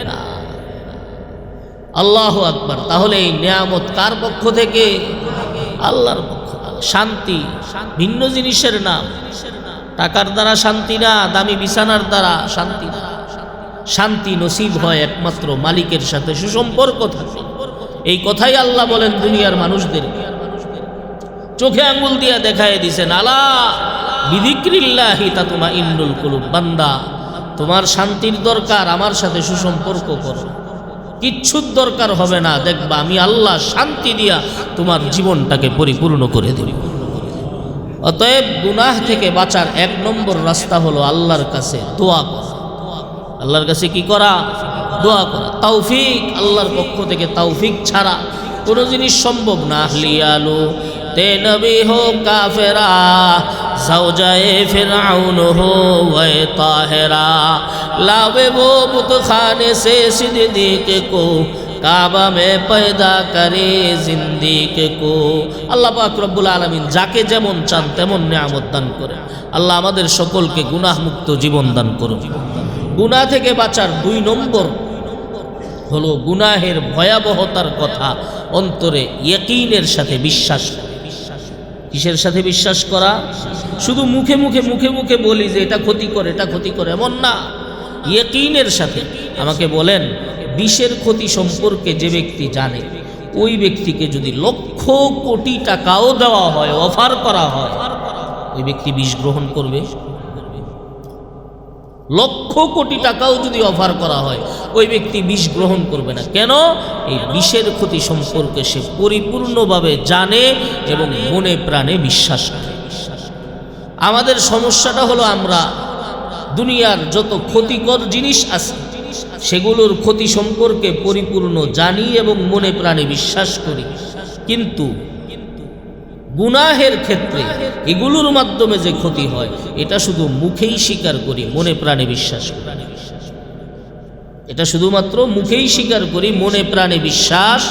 না। আল্লাহু আকবার। তাহলে এই নিয়ামত কার পক্ষ থেকে? আল্লাহর পক্ষ। শান্তি ভিন্ন জিনিসের নাম, টাকার দ্বারা শান্তি না, দামি বিছানার দ্বারা শান্তি না। শান্তি নসিব হয় একমাত্র মালিকের সাথে সুসম্পর্ক থাকে। এই কথাই আল্লাহ বলেন দুনিয়ার মানুষদের, চোখে আঙ্গুল দিয়া দেখায় দিছেন, আলা বিযিক্রিল্লাহি তাতমাইন্নুল কুলুব, বান্দা তোমার শান্তির দরকার, আমার সাথে সুসম্পর্ক করো, কিচ্ছুর দরকার হবে না, দেখবা আমি আল্লাহ শান্তি দিয়া তোমার জীবনটাকে পরিপূর্ণ করে দেব। অতএব গুনাহ থেকে বাঁচার এক নম্বর রাস্তা হলো আল্লাহর কাছে দোয়া করা। আল্লাহর কাছে কি করা? দোয়া করা। তৌফিক আল্লাহর পক্ষ থেকে, তৌফিক ছাড়া কোনো জিনিস সম্ভব না। লিয়ালু তে নবী হো কাফেরা, সৌজায়ে ফিরআউন হো ওয়ে তাহেরা, लावे वो बुत खाने से सिद्दीक को, काबा में पैदा करे जिंदीक को। আল্লাহ পাক রব্বুল আলামিন যাকে যেমন চান তেমন নিয়ামত দান করে। আল্লাহ আমাদের সকলকে গুনাহ মুক্ত জীবন দান করুন। গুনাহ থেকে বাঁচার 2 নম্বর হলো গুনাহের ভয়াবহতার কথা অন্তরে ইয়াকিনের সাথে বিশ্বাস করা। কিসের সাথে বিশ্বাস করা? শুধু মুখে মুখে মুখে মুখে বলি যে এটা ক্ষতি করে, এটা ক্ষতি করে, এমন না। ইয়াকিনের সাথে। আমাকে বলেন, বিষের ক্ষতি সম্পর্কে যে ব্যক্তি জানে, ওই ব্যক্তিকে যদি লক্ষ কোটি টাকাও দেওয়া হয়, অফার করা হয়, ওই ব্যক্তি বিষ গ্রহণ করবে? লক্ষ কোটি টাকাও যদি অফার করা হয়, ওই ব্যক্তি বিষ গ্রহণ করবে না। কেন? এই বিষের ক্ষতি সম্পর্কে সে পরিপূর্ণভাবে জানে এবং মনে প্রাণে বিশ্বাস করে। আমাদের সমস্যাটা হলো আমরা দুনিয়ার যত ক্ষতিকর জিনিস আছে সেগুলোর ক্ষতি সম্পর্কে পরিপূর্ণ জানি এবং মনে প্রাণে বিশ্বাস করি, কিন্তু গুনাহের ক্ষেত্রে এগুলোর মাধ্যমে যে ক্ষতি হয় এটা শুধু মুখেই স্বীকার করি, মনে প্রাণে বিশ্বাস করি। এটা শুধুমাত্র মুখেই স্বীকার করি, মনে প্রাণে বিশ্বাস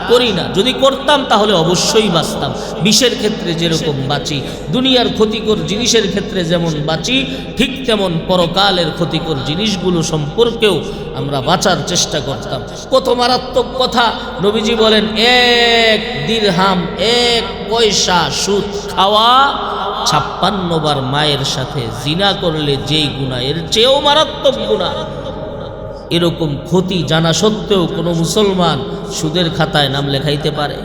করি না। যদি করতাম তাহলে অবশ্যই বাঁচতাম। বিষের ক্ষেত্রে যেরকম বাঁচি, দুনিয়ার ক্ষতিকর জিনিসের ক্ষেত্রে যেমন বাঁচি, ঠিক তেমন পরকালের ক্ষতিকর জিনিসগুলো সম্পর্কেও আমরা বাঁচার চেষ্টা করতাম। কত মারাত্মক কথা! নবীজি বলেন, 1 দিরহাম 1 পয়সা সুদ খাওয়া 56 বার মায়ের সাথে জিনা করলে যেই গুনাহ, এর চেয়েও মারাত্মক গুনাহ। এরকম ক্ষতি জানা সত্ত্বেও কোনো মুসলমান সুদের খাতায় নাম লেখাইতে পারে?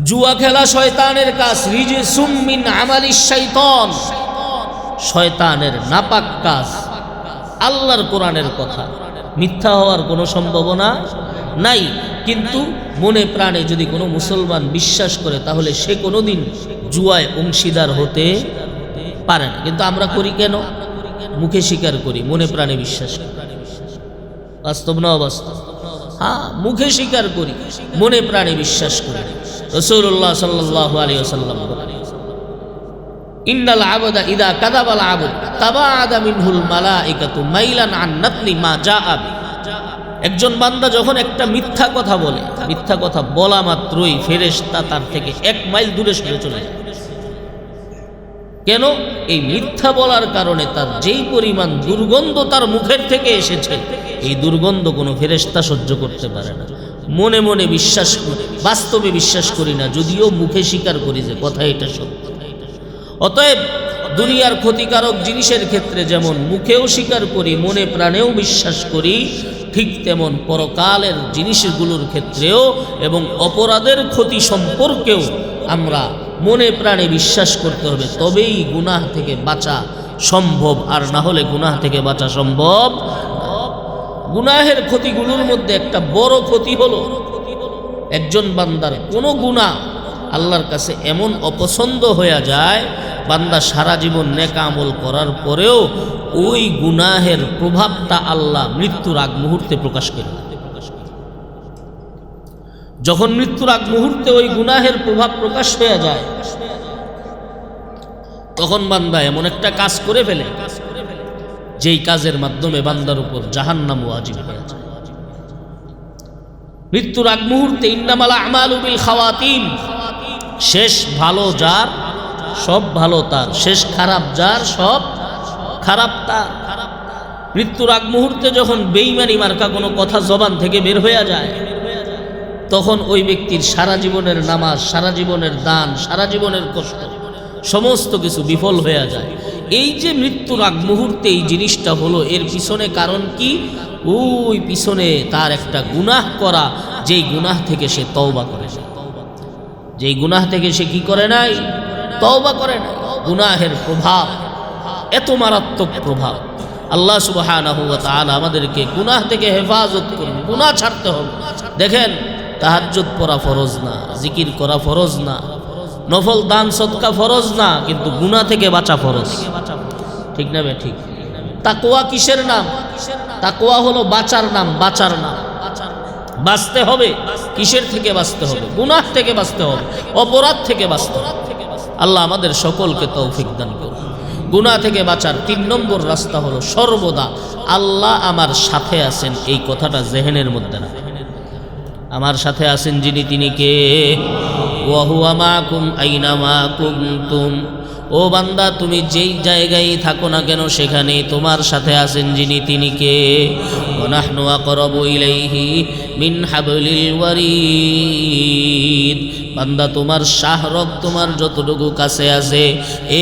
জুয়া খেলা শয়তানের কাজ, রিজসুম মিন আমালিশ শাইতান, শয়তানের নাপাক কাজ। আল্লাহর কোরআনের কথা মিথ্যা হওয়ার কোনো সম্ভাবনা নাই। কিন্তু মনে প্রাণে যদি কোনো মুসলমান বিশ্বাস করে তাহলে সে কোনোদিন জুয়ায় অংশীদার হতে পারে না। কিন্তু আমরা করি কেন? মুখে স্বীকার করি, মনে প্রাণে বিশ্বাস করি। বাস্তব না অবাস্তব? হ্যাঁ, মুখে স্বীকার করি, মনে প্রাণে বিশ্বাস করি। রাসূলুল্লাহ সাল্লাল্লাহু আলাইহি ওয়াসাল্লাম বলেন, ইন্নাল আবদা ইদা কাযাবাল আবদ তাবাআদা মিনহুল মালাইকাতু মাইলান আন নাতলি মা জাআ বি। একজন বান্দা যখন একটা মিথ্যা কথা বলে, মিথ্যা কথা বলা মাত্রই ফেরেশতা তার থেকে 1 মাইল দূরে সরে চলে যায়। কেন? এই মিথ্যা বলার কারণে তার যেই পরিমাণ দুর্গন্ধ তার মুখের থেকে এসেছে, এই দুর্গন্ধ কোনো ফেরেশতা সহ্য করতে পারে না। মনে মনে বিশ্বাস, বাস্তবে বিশ্বাস করি না, যদিও মুখে স্বীকার করি যে কথা এটা সত্য। অতএব দুনিয়ার ক্ষতিকারক জিনিসের ক্ষেত্রে যেমন মুখেও স্বীকার করি, মনে প্রাণেও বিশ্বাস করি, ঠিক তেমন পরকালের জিনিসগুলোর ক্ষেত্রেও এবং অপরাধের ক্ষতি সম্পর্কেও আমরা মনে প্রাণে বিশ্বাস করতে হবে। তবেই গুনাহ থেকে বাঁচা সম্ভব, আর না হলে গুনাহ থেকে বাঁচা সম্ভব। গুনাহের ক্ষতিগুলোর মধ্যে একটা বড় ক্ষতি হলো, একজন বান্দার কোনো গুনাহ আল্লাহর কাছে এমন অপছন্দ হয়ে যায়, বান্দা সারা জীবন নেক আমল করার পরেও ওই গুনাহের প্রভাবটা আল্লাহ মৃত্যুর আগ মুহূর্তে প্রকাশ করে। যখন মৃত্যুর আগ মুহূর্তে ওই গুনাহের প্রভাব প্রকাশ হয়ে যায়, তখন বান্দা এমন একটা কাজ করে ফেলে যেই কাজের মাধ্যমে বান্দার উপর জাহান্নাম ওয়াজিব হয়ে যায়। মৃত্যুর আগ মুহূর্তে ইন্নামাল আমালু বিল খাওয়াতিম, শেষ ভালো যার সব ভালো তার, শেষ খারাপ যার সব খারাপ তার। মৃত্যুর আগ মুহূর্তে যখন বেঈমানি মার্কা কোনো কথা জবান থেকে বের হয়ে যায়, তখন ওই ব্যক্তির সারা জীবনের নামাজ, সারা জীবনের দান, সারা জীবনের কষ্ট, সমস্ত কিছু বিফল হয়ে যায়। এই যে মৃত্যুর আগ মুহূর্তে এই জিনিসটা হলো, এর পিছনে কারণ কি? ওই পিছনে তার একটা গুনাহ করা, যেই গুনাহ থেকে সে তওবা করে, যেই গুনাহ থেকে সে কি করে নাই? তওবা করে নাই। গুনাহের প্রভাব এত মারাত্মক প্রভাব। আল্লাহ সুবহানাহু ওয়া তাআলা আমাদেরকে গুনাহ থেকে হেফাজত করুন। গুনাহ ছাড়তে হবে। দেখেন, তাহাজ্জুদ পড়া ফরজ না, জিকির করা ফরজ না, নফল দান সদকা ফরজ না, কিন্তু গুনাহ থেকে বাঁচা ফরজ। ঠিক না বে? ঠিক। তাকওয়া কিসের নাম? তাকওয়া হলো বাঁচার নাম, বাঁচার নাম। বাঁচতে হবে। কিসের থেকে বাঁচতে হবে? গুনাহ থেকে বাঁচতে হবে, অপরাধ থেকে বাঁচতে হবে। আল্লাহ আমাদের সকলকে তৌফিক দান করুন। গুনাহ থেকে বাঁচার 3 নম্বর রাস্তা হলো সর্বদা আল্লাহ আমার সাথে আছেন, এই কথাটা জেহেনের মধ্যে রাখেন। আমার সাথে আছেন যিনি, তিনি কে? ওয়া হুয়া মাকুম আইনামা কুনতুম। ও বান্দা, তুমি যেই জায়গায় থাকো না কেন, সেখানে তোমার সাথে আছেন যিনি, তিনি কে? ওয়া নাহনু আকরাবু ইলাইহি মিন হাবলিল ওয়ারিদ। বান্দা, তোমার শাহরগ তোমার যতটুকু কাছে আছে,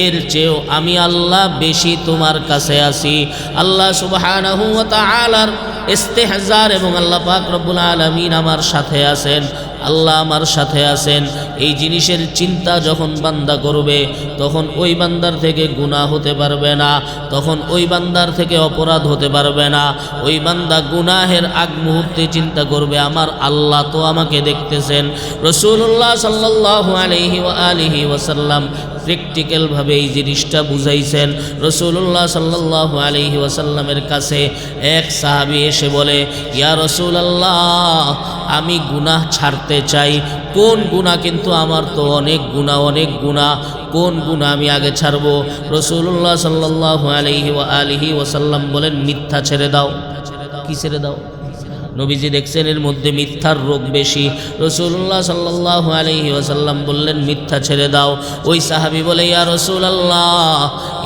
এর চেয়েও আমি আল্লাহ বেশি তোমার কাছে আছি। আল্লাহ সুবহানাহু ওয়া তাআলার ইস্তিহজার এবং আল্লাহ পাক রব্বুল আলামিন আমার সাথে আছেন, আল্লাহ আমার সাথে আছেন, এই জিনিসের চিন্তা যখন বান্দা করবে, তখন ওই বান্দার থেকে গুনাহ হতে পারবে না, তখন ওই বান্দার থেকে অপরাধ হতে পারবে না। ওই বান্দা গুনাহের আগ মুহূর্তে চিন্তা করবে, আমার আল্লাহ তো আমাকে দেখতেছেন। রাসূলুল্লাহ সাল্লাল্লাহু আলাইহি ওয়া আলিহি ওয়াসাল্লাম প্র্যাকটিক্যালভাবে এই জিনিসটা বুঝাইছেন। রাসূলুল্লাহ সাল্লাল্লাহু আলাইহি ওয়াসাল্লামের কাছে এক সাহাবী এসে বলে, ইয়া রাসূলুল্লাহ, আমি গুনাহ ছাড়তে চাই। কোন গুনাহ? কিন্তু আমার তো অনেক গুনাহ, কোন গুনাহ আমি আগে ছাড়ব? রাসূলুল্লাহ সাল্লাল্লাহু আলাইহি ওয়াসাল্লাম বলেন, মিথ্যা ছেড়ে দাও। কি ছেড়ে দাও? নবীজি দেখছেন এর মধ্যে মিথ্যার রোগ বেশি। রাসূলুল্লাহ সাল্লাল্লাহু আলাইহি ওয়াসাল্লাম বললেন, মিথ্যা ছেড়ে দাও। ওই সাহাবী বলে, ইয়া রাসূলুল্লাহ,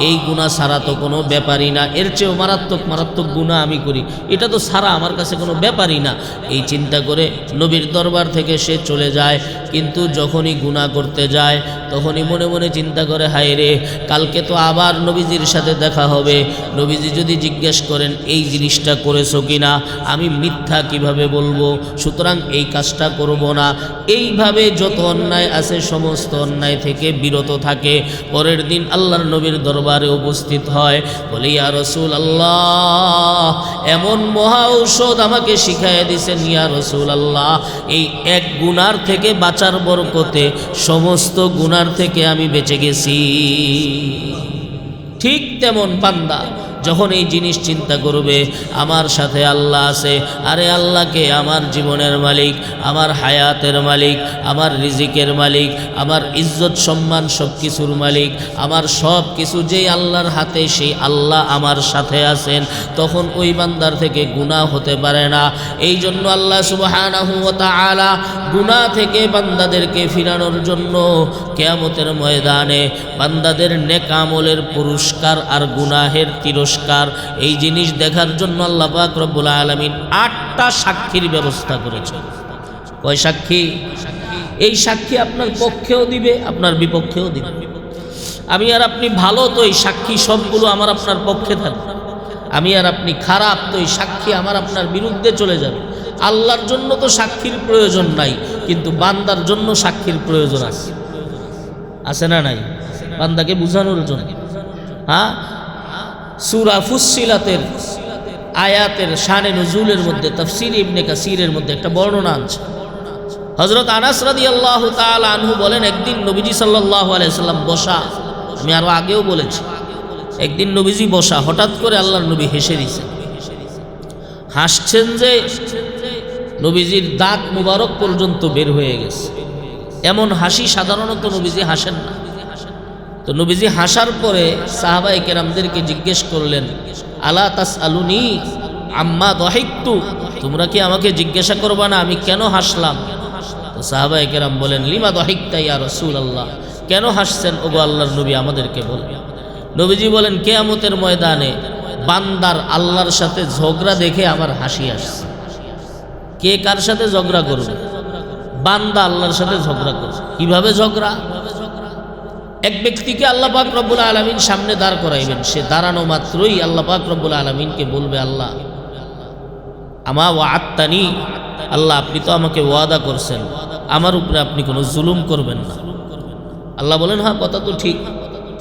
এই গুনাহ ছাড়া তো কোনো ব্যাপারই না, এর চেয়েও মারাত্মক গুনাহ আমি করি, এটা তো ছাড়া আমার কাছে কোনো ব্যাপারই না। এই চিন্তা করে নবীর দরবার থেকে সে চলে যায়। কিন্তু যখনই গুনাহ করতে যায় তখনই মনে মনে চিন্তা করে, হায় রে, কালকে তো আবার নবীজির সাথে দেখা হবে। নবীজি যদি জিজ্ঞেস করেন এই জিনিসটা করেছো কিনা, আমি মিথ্যা কিভাবে বলবো? সুতরাং এই কাজটা করব না। এইভাবে যত অন্যায় আছে সমস্ত অন্যায় থেকে বিরত থাকে। পরের দিন আল্লাহর নবীর দরবারে উপস্থিত হয়, বলে, ইয়া রাসূলুল্লাহ, এমন মহা ঔষধ আমাকে শিখাইয়া দিয়েছেন ইয়া রাসূলুল্লাহ, এই এক গুনার থেকে বাঁচার বরকতে সমস্ত গুনার থেকে আমি বেঁচে গেছি। ঠিক তেমন বান্দা যখন এই জিনিস চিন্তা করবে, আমার সাথে আল্লাহ আছে, আরে আল্লাহকে আমার জীবনের মালিক, আমার হায়াতের মালিক, আমার রিজিকের মালিক, আমার ইজ্জত সম্মান সব কিছুর মালিক, আমার সব কিছু যেই আল্লাহর হাতে, সেই আল্লাহ আমার সাথে আছেন, তখন ওই বান্দার থেকে গুনাহ হতে পারে না। এই জন্য আল্লাহ সুবহানাহু ওয়া তাআলা গুনাহ থেকে বান্দাদেরকে ফিরানোর জন্য কিয়ামতের ময়দানে বান্দাদের নেক আমলের পুরস্কার আর গুনাহের তিরস্কার, এই জিনিস দেখার জন্য আল্লাহ পাক রব্বুল আলামিন 8টা সাক্ষীর ব্যবস্থা করেছেন। কয় সাক্ষী? এই সাক্ষী আপনার পক্ষেও দিবে, আপনার বিপক্ষেও দিবে। আমি আর আপনি ভালো, তো এই সাক্ষী সবগুলো আমার আপনার পক্ষে থাকবে। আমি আর আপনি খারাপ, তো এই সাক্ষী আমার আপনার বিরুদ্ধে চলে যাবে। আল্লাহর জন্য তো সাক্ষীর প্রয়োজন নাই, কিন্তু বান্দার জন্য সাক্ষীর প্রয়োজন আছে। আছে না নাই? বান্দাকে বুঝানোর জন্য। হ্যাঁ, সূরা ফুসসিলাতের আয়াতের শানে নুজুলের মধ্যে তাফসীর ইবনে কাসিরের মধ্যে একটা বর্ণনা আছে। হযরত আনাস রাদিয়াল্লাহু তাআলা আনহু বলেন, একদিন নবীজি সাল্লাল্লাহু আলাইহি ওয়াসাল্লাম বসা, আমি আরো আগেও বলেছি, একদিন নবীজি বসা, হঠাৎ করে আল্লাহর নবী হেসে দিয়েছেন। হাসছেন যে নবীজির দাঁত মুবারক পর্যন্ত বের হয়ে গেছে। এমন হাসি সাধারণত নবীজি হাসেন না। তো নবীজি হাসার পরে সাহাবায়ে কেরামদেরকে জিজ্ঞেস করলেন, আলা তাসআলুনি আম্মা দাহিকতু, তোমরা কি আমাকে জিজ্ঞাসা করবা না আমি কেন হাসলাম? তো সাহাবায়ে কেরাম বলেন, লিমা দাহিকতা ইয়া রাসূলুল্লাহ, কেন হাসছেন ওগো আল্লাহর নবী, আমাদেরকে বলেন। নবীজি বলেন, কিয়ামতের ময়দানে বান্দার আল্লাহর সাথে ঝগড়া দেখে আমার হাসি আসছে। কে কার সাথে ঝগড়া করবে? বান্দা আল্লাহর সাথে ঝগড়া করবে। কিভাবে ঝগড়া? এক ব্যক্তিকে আল্লাহ পাক রব্বুল আলামিন সামনে দাঁড় করাইবেন। সে দাঁড়ানো মাত্রই আল্লাহ পাক রব্বুল আলামিনকে বলবে, আল্লাহ আমা ওয়াআত্তানি, আল্লাহ আপনি তো আমাকে ওয়াদা করছেন আমার উপরে আপনি কোনো জুলুম করবেন না। আল্লাহ বলেন, হ্যাঁ কথা তো ঠিক,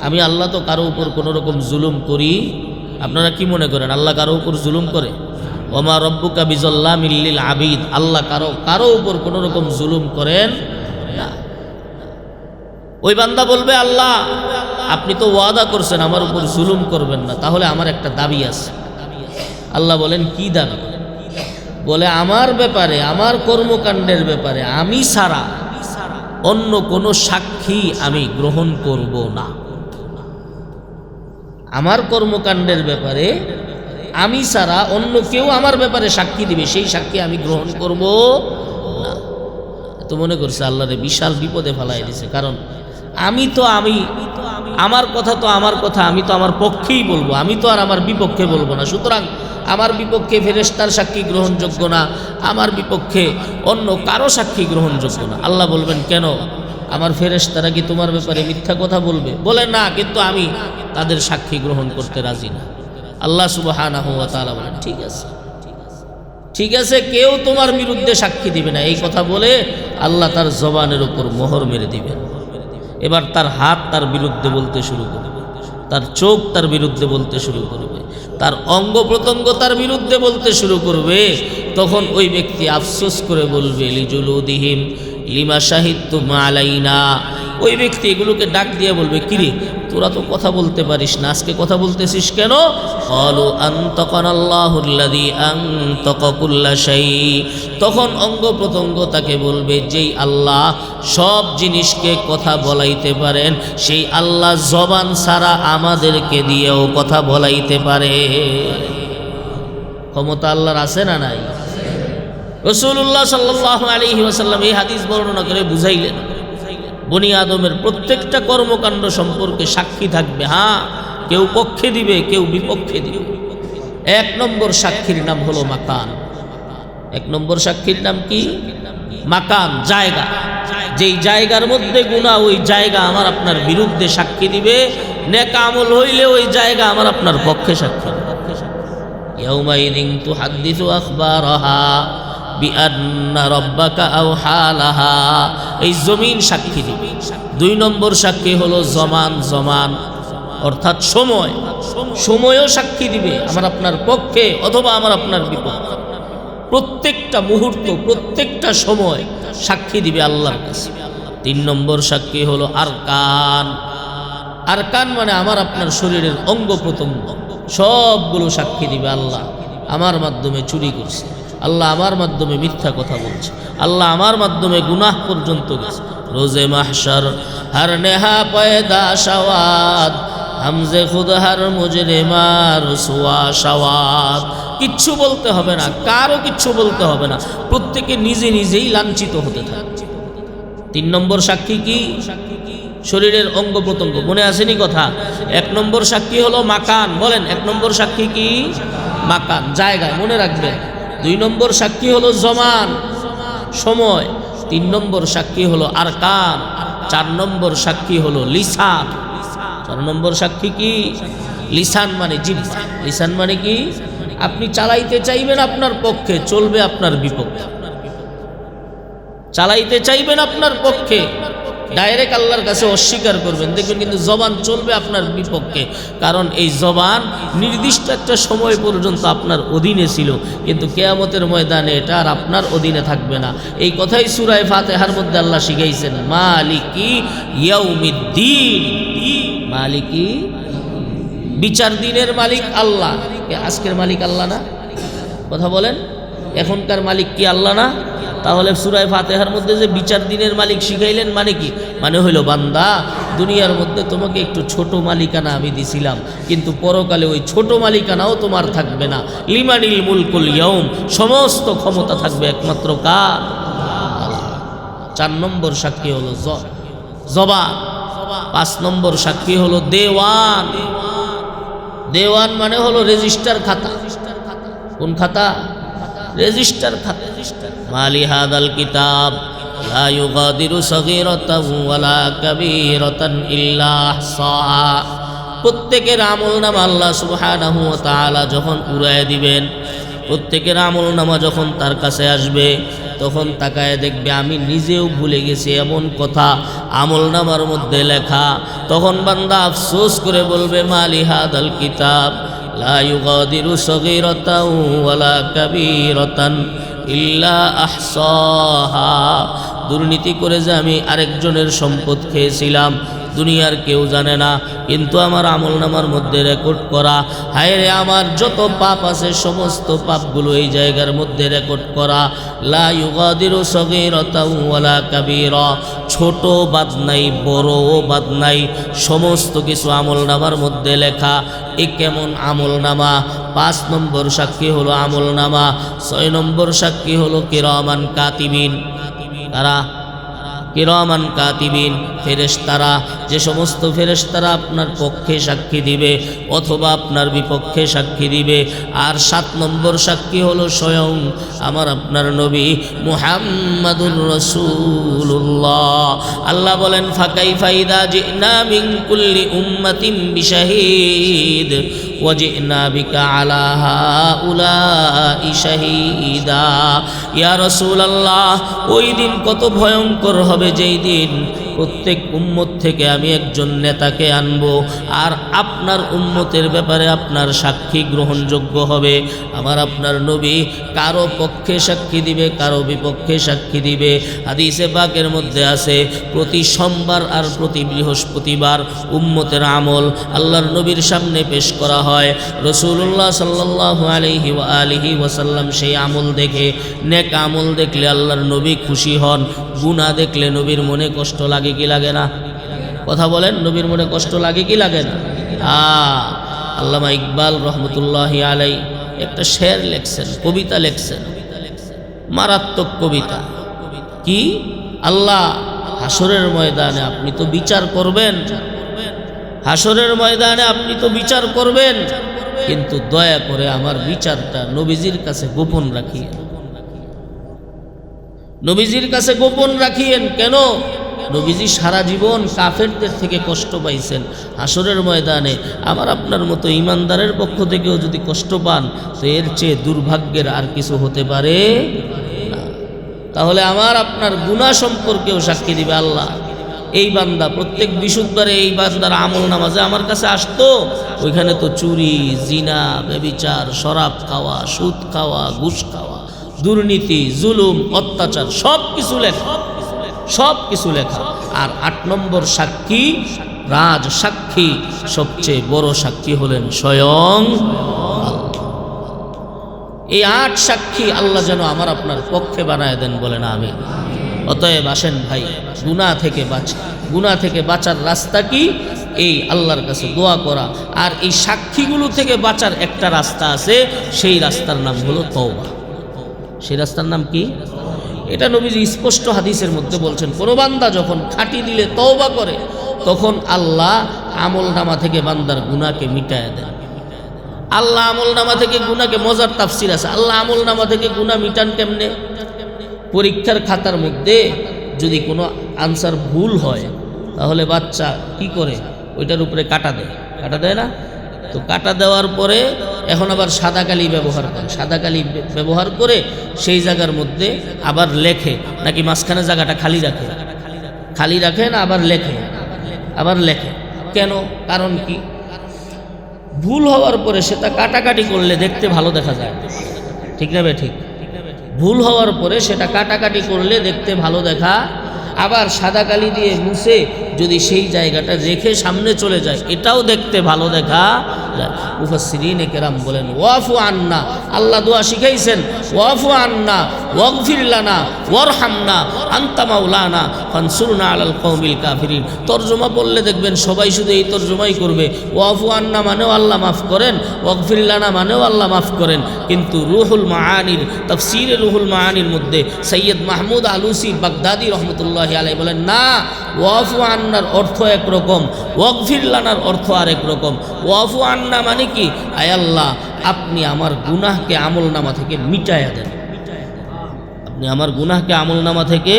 আমি আল্লাহ তো কারো উপর কোনো রকম জুলুম করি। আপনারা কি মনে করেন আল্লাহ কারো উপর জুলুম করে? ওমা রব্বুকা বিযাল্লামিল লিল আবিদ, আল্লাহ কারো উপর কোনো রকম জুলুম করেন না। ওই বান্দা বলবে, আল্লাহ আপনি তো ওয়াদা করছেন আমার উপর জুলুম করবেন না, তাহলে আমার একটা দাবি আছে। আল্লাহ বলেন, কি দাবি? বলে, আমার ব্যাপারে, আমার কর্মকাণ্ডের ব্যাপারে আমি ছাড়া অন্য কোনো সাক্ষী আমি গ্রহণ করব না। আমার কর্মকাণ্ডের ব্যাপারে আমি ছাড়া অন্য কেউ আমার ব্যাপারে সাক্ষী দিবে, সেই সাক্ষী আমি গ্রহণ করব না। তো মনে করছে আল্লাহরে বিশাল বিপদে ফেলাই দিছে। কারণ আমি আমার কথা তো আমার কথা, আমি তো আমার পক্ষেই বলবো, আমি তো আর আমার বিপক্ষে বলবো না। সুতরাং আমার বিপক্ষে ফেরেশতার সাক্ষী গ্রহণযোগ্য না, আমার বিপক্ষে অন্য কারো সাক্ষী গ্রহণযোগ্য না। আল্লাহ বলবেন, কেন? আমার ফেরেশতারা কি তোমার ব্যাপারে মিথ্যা কথা বলবে? বলে, না, কিন্তু আমি তাদের সাক্ষী গ্রহণ করতে রাজি না। আল্লাহ সুবহানাহু ওয়া তাআলা বলেন, ঠিক আছে, কেউ তোমার বিরুদ্ধে সাক্ষী দিবে না। এই কথা বলে আল্লাহ তার জবানের উপর মোহর মেরে দিবেন। এবার তার হাত তার বিরুদ্ধে বলতে শুরু করবে, তার চোখ তার বিরুদ্ধে বলতে শুরু করবে, তার অঙ্গ প্রত্যঙ্গ তার বিরুদ্ধে বলতে শুরু করবে। তখন ওই ব্যক্তি আফসোস করে বলবে, লিজুলুদিহিম লিমা শাহিদতুম আলাইনা, ওই ব্যক্তি এগুলোকে ডাক দিয়ে বলবে, কিরে তোরা তো কথা বলতে পারিস না, আজকে কথা বলতেছিস কেন? ক্বালু আনতাকানাল্লাহুল্লাযী আনতাকা কুল্লা শাই। তখন অঙ্গ প্রত্যঙ্গ তাকে বলবে, যেই আল্লাহ সব জিনিসকে কথা বলাইতে পারেন, সেই আল্লাহ জবান ছাড়া আমাদেরকে দিয়েও কথা বলাইতে পারে। ক্ষমতা আল্লাহর আছে না নাই? রাসূলুল্লাহ সাল্লাল্লাহু আলাইহি ওয়াসাল্লাম এই হাদিস বর্ণনা করে বুঝাইলেন, বনি আদমের প্রত্যেকটা কর্মকাণ্ড সম্পর্কে সাক্ষী থাকবে। হ্যাঁ, কেউ পক্ষে দিবে, কেউ বিপক্ষে দিবে। এক নম্বর সাক্ষীর নাম হলো মাকান। এক নম্বর সাক্ষীর নাম কি? মাকান, জায়গা। যেই জায়গার মধ্যে গুনাহ, ওই জায়গা আমার আপনার বিরুদ্ধে সাক্ষী দিবে। নেক আমল হইলে ওই জায়গা আমার আপনার পক্ষে সাক্ষী দিবে। ইয়াউমাইযিন তুহাদ্দিসু আখবারাহা বিআন্না রাব্বাকা আওহা লাহা। এই জমিন সাক্ষী দিবে। দুই নম্বর সাক্ষী হলো জমান। জমান অর্থাৎ সময়। সময়ও সাক্ষী দিবে আমার আপনার পক্ষে অথবা আমার আপনার বিপক্ষে। প্রত্যেকটা মুহূর্ত, প্রত্যেকটা সময় সাক্ষী দিবে আল্লাহর কাছে। তিন নম্বর সাক্ষী হলো আরকান। আরকান মানে আমার আপনার শরীরের অঙ্গ প্রত্যঙ্গ সবগুলো সাক্ষী দিবে। আল্লাহ আমার মাধ্যমে চুরি করছে, আল্লাহ আমার মাধ্যমে মিথ্যা কথা বলছে, আল্লাহ আমার মাধ্যমে গুনাহ পর্যন্ত গেছে। রোজে মাহশর হর নেহা পয়দা শাওয়াদ, হামজে খুদ হর মুজরিমা রুসওয়া শাওয়াদ। কিচ্ছু বলতে হবে না, কারো কিচ্ছু বলতে হবে না, প্রত্যেকে নিজে নিজেই লাঞ্ছিত হতে থাকে। তিন নম্বর সাক্ষী কি? শরীরের অঙ্গ প্রত্যঙ্গ। মনে আসেনি কথা? এক নম্বর সাক্ষী হলো মাকান। বলেন, এক নম্বর সাক্ষী কি? মাকান, জায়গায়, মনে রাখবেন। দুই নম্বর সাক্ষী হলো জমান, সময়। তিন নম্বর সাক্ষী হলো আরকান। চার নম্বর সাক্ষী হলো লিসান। চার নম্বর সাক্ষী কি? লিসান মানে জিহ্বা। লিসান মানে কি? আপনি চালাইতে চাইবেন আপনার পক্ষে, চলবে আপনার বিপক্ষে। চালাইতে চাইবেন আপনার পক্ষে, ডাইরেক্ট আল্লাহর কাছে অস্বীকার করবেন, দেখবেন কিন্তু জবান চলবে আপনার বিপক্ষে। কারণ এই জবান নির্দিষ্ট একটা সময় পর্যন্ত আপনার অধীনে ছিল, কিন্তু কিয়ামতের ময়দানে এটা আর আপনার অধীনে থাকবে না। এই কথাই সূরা ফাতিহার মধ্যে আল্লাহ শিখাইছেন, মালিকি ইয়াউমিদ্দিন। মালিকি, বিচার দিনের মালিক আল্লাহ। আজকের মালিক আল্লাহ না? কথা বলেন, এখনকার মালিক কি আল্লাহ না? তাহলে সূরা ফাতিহার মধ্যে যে বিচার দিনের মালিক শিখাইলেন মানে কি? মানে হইল, বান্দা দুনিয়ার মধ্যে তোমাকে একটু ছোট মালিকানা আমি দিছিলাম, কিন্তু পরকালে ওই ছোট মালিকানাও তোমার থাকবে না। লিমানিল মুলকুল ইয়াউম, সমস্ত ক্ষমতা থাকবে একমাত্র কার? আল্লাহ। চার নম্বর সাক্ষী হলো জবান। পাঁচ নম্বর সাক্ষী হলো দেওয়ান। দেওয়ান মানে হলো রেজিস্টার খাতা। কোন খাতা? রেজিস্টার খাতা। মালি হাদাল কিতাব লা ইউগাদিরু সগীরাতান ওয়ালা কাবীরাতান ইল্লা আহসাহা। প্রত্যেকের আমলনামা আল্লাহ সুবহানাহু ওয়া তাআলা যখন উড়ায় দিবেন, প্রত্যেকের আমলনামা যখন তার কাছে আসবে, তখন তাকায় দেখবে আমি নিজেও ভুলে গেছি এমন কথা আমলনামার মধ্যে লেখা। তখন বান্দা আফসোস করে বলবে, মালি হাদাল কিতাব লা ইউগাদিরু সগীরাতান ওয়ালা কাবীরাতান ইল্লা আহসাহা। দুর্নীতি করে যে আমি আরেকজনের সম্পদ খেয়েছিলাম, দুনিয়ার কেউ জানে না, কিন্তু আমার আমলনামার মধ্যে রেকর্ড করা। হায় রে, আমার যত পাপ আছে সমস্ত পাপগুলো এই জায়গার মধ্যে রেকর্ড করা। লা ইউগাদিরু সগীরাতান ওয়ালা কাবীরা, ছোট বাদ নাই, বড় বাদ নাই, সমস্ত কিছু আমলনামার মধ্যে লেখা। এ কেমন আমলনামা? পাঁচ নম্বর সাক্ষী হলো আমলনামা। ছয় নম্বর সাক্ষী হলো কিরামান কাতিবিন। তারা কিরামান কাতিবিন, ফেরেশতারা। যে সমস্ত ফেরেশতারা আপনার পক্ষে সাক্ষী দিবে অথবা আপনার বিপক্ষে সাক্ষী দিবে। আর সাত নম্বর সাক্ষী হলো স্বয়ং আমার আপনার নবী মুহাম্মাদুর রাসূলুল্লাহ। আল্লাহ বলেন, ফাকাইফা ইযা জিনা মিন কুল্লি উম্মাতিন বিশাহীদ ওয়া জিনা বিকা আলা হাউলাই শাহীদা। ইয়া রাসূলুল্লাহ, ওই দিন কত ভয়ঙ্কর হবে যেই দিন প্রত্যেক উম্মত থেকে আমি আমি একজন নেতাকে আনবো, আর আপনার উম্মতের ব্যাপারে আপনার সাক্ষী গ্রহণযোগ্য হবে। আমার আপনার নবী কারো পক্ষে সাক্ষী দিবে, কারো বিপক্ষে সাক্ষী দিবে। হাদিসে পাকের মধ্যে আছে প্রতি সোমবার আর প্রতি বৃহস্পতিবার উম্মতের আমল আল্লাহর নবীর সামনে পেশ করা হয়। রাসূলুল্লাহ সাল্লাল্লাহু আলাইহি ওয়া আলিহি ওয়াসাল্লাম সেই আমল দেখে, নেক আমল দেখলে আল্লাহর নবী খুশি হন, গুনাহ দেখলে নবীর মনে কষ্ট লাগে কি লাগে না? কথা বলেন, নবীর মনে কষ্ট লাগে কি লাগে না? আল্লামা ইকবাল রহমতুল্লাহি আলাই একটা শের লেখছেন, কবিতা লেখছেন, মারাত্মক কবিতা। কি? আল্লাহ হাসরের ময়দানে আপনি তো বিচার করবেন, হাসরের ময়দানে আপনি তো বিচার করবেন, কিন্তু দয়া করে আমার বিচারটা নবীজির কাছে গোপন রাখিয়েন, নবীজির কাছে গোপন রাখিয়েন। কেন? নবীজি সারা জীবন কাফেরদের থেকে কষ্ট পাইছেন, হাসরের ময়দানে আমার আপনার মতো ইমানদারের পক্ষ থেকেও যদি কষ্ট পান, তো এর চেয়ে দুর্ভাগ্যের আর কিছু হতে পারে না। তাহলে আমার আপনার গুনাহ সম্পর্কেও সাক্ষী দিবে আল্লাহ। এই বান্দা প্রত্যেক বিশুদ্ধবারে এই বান্দার আমল নামাজে আমার কাছে আসতো, ওইখানে তো চুরি, জিনা, ব্যভিচার, শরাব খাওয়া, সুদ খাওয়া, ঘুষ খাওয়া, দুর্নীতি, জুলুম, অত্যাচার সব কিছু লেখা, সব কিছু লেখা। আর 8 নম্বর সাক্ষী, রাজ সাক্ষী, সবচেয়ে বড় সাক্ষী হলেন স্বয়ং আল্লাহ। এই 8 সাক্ষী আল্লাহ যেন আমার আপনার পক্ষে বানায় দেন, বলেন আমিন। অতএব আসেন ভাই, গুনাহ থেকে বাঁচি। গুনাহ থেকে বাঁচার রাস্তা কি? এই আল্লাহর কাছে দোয়া করা। আর এই সাক্ষীগুলো থেকে বাঁচার একটা রাস্তা আছে, সেই রাস্তার নাম হলো তওবা। সেই রাস্তার নাম কি? এটা নবীজি স্পষ্ট হাদিসের মধ্যে বলছেন, কোনো বান্দা যখন খাঁটি দিলে তওবা করে, তখন আল্লাহ আমল নামা থেকে বান্দার গুনাহকে মিটায় দেন। আল্লাহ আমল নামা থেকে গুনাহকে, মজার তাফসির আছে, আল্লাহ আমল নামা থেকে গুনাহ মিটান কেমনে? পরীক্ষার খাতার মধ্যে যদি কোনো আনসার ভুল হয়, তাহলে বাচ্চা কি করে? ওইটার উপরে কাটা দেয়, কাটা দেয় না? তো কাটা দেওয়ার পরে এখন আবার সাদা কালি ব্যবহার করে, সাদা কালি ব্যবহার করে সেই জায়গার মধ্যে আবার লেখে, নাকি মাঝখানে জায়গাটা খালি রাখে? খালি রাখে না, আবার লেখে, আবার লেখে। কেন? কারণ কি? ভুল হওয়ার পরে সেটা কাটাকাটি করলে দেখতে ভালো দেখা যায়, ঠিক না বে ঠিক? ভুল হওয়ার পরে সেটা কাটাকাটি করলে দেখতে ভালো দেখা, আবার সাদা কালি দিয়ে মুছে যদি সেই জায়গাটা রেখে সামনে চলে যায়, এটাও দেখতে ভালো দেখা যায়। মুফাসসিরিনে কেরাম বলেন, ওয়াফু আন্না, আল্লাহ দোয়া শিখাইছেন, ওয়াফু আন্না ওয়াগফির লানা ওয়ারহামনা আনতা মাওলানা ফানসুরনা আলাল কওমিল কাফিরিন। তরজমা পড়লে দেখবেন সবাই শুধু এই তরজমাই করবে, ওয়াফু আন্না মানেও আল্লাহ মাফ করেন, ওয়াগফির লানা মানেও আল্লাহ মাফ করেন। কিন্তু রুহুল মাআনির, তাফসীরে রুহুল মাআনির মধ্যে সৈয়দ মাহমুদ আলুসি বাগদাদি রহমতুল্লাহি আলাইহি বলেন, না, ওয়াফু আন্নার অর্থ একরকম, ওয়াগফির লানার অর্থ আরেক রকম। ওয়াফু আন্না মানে কি? আয় আল্লাহ, আপনি আমার গুনাহকে আমল নামা থেকে মিটায়া দেন, আপনি আমার গুনাহকে আমল নামা থেকে।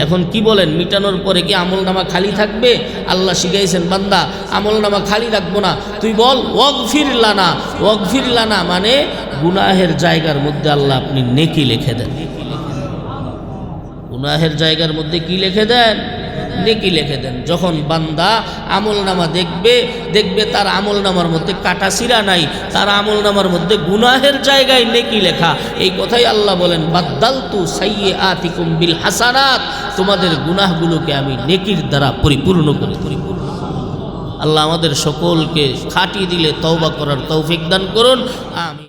এখন কি বলেন, মিটানোর পরে কি আমল নামা খালি থাকবে? আল্লাহ শিখাইছেন, বান্দা আমল নামা খালি রাখবো না, তুই বল ওয়াগফির লানা। ওয়াগফির লানা মানে গুনাহের জায়গার মধ্যে আল্লাহ আপনি নেকি লিখে দেন। গুনাহের জায়গার মধ্যে কি লিখে দেন? নেকি লিখে দেন। যখন বান্দা আমল নামা দেখবে, দেখবে তার আমল নামার মধ্যে কাটা ছিঁড়া নাই, তার আমল নামার মধ্যে গুনাহের জায়গায় নেকি লেখা। এই কথাই আল্লাহ বলেন, বাদ্দালতু সাইয়্যাতিকুম বিল হাসানাত, তোমাদের গুনাহগুলোকে আমি নেকির দ্বারা পরিপূর্ণ করে। আল্লাহ আমাদের সকলকে খাঁটি দিলে তওবা করার তৌফিক দান করুন, আমিন।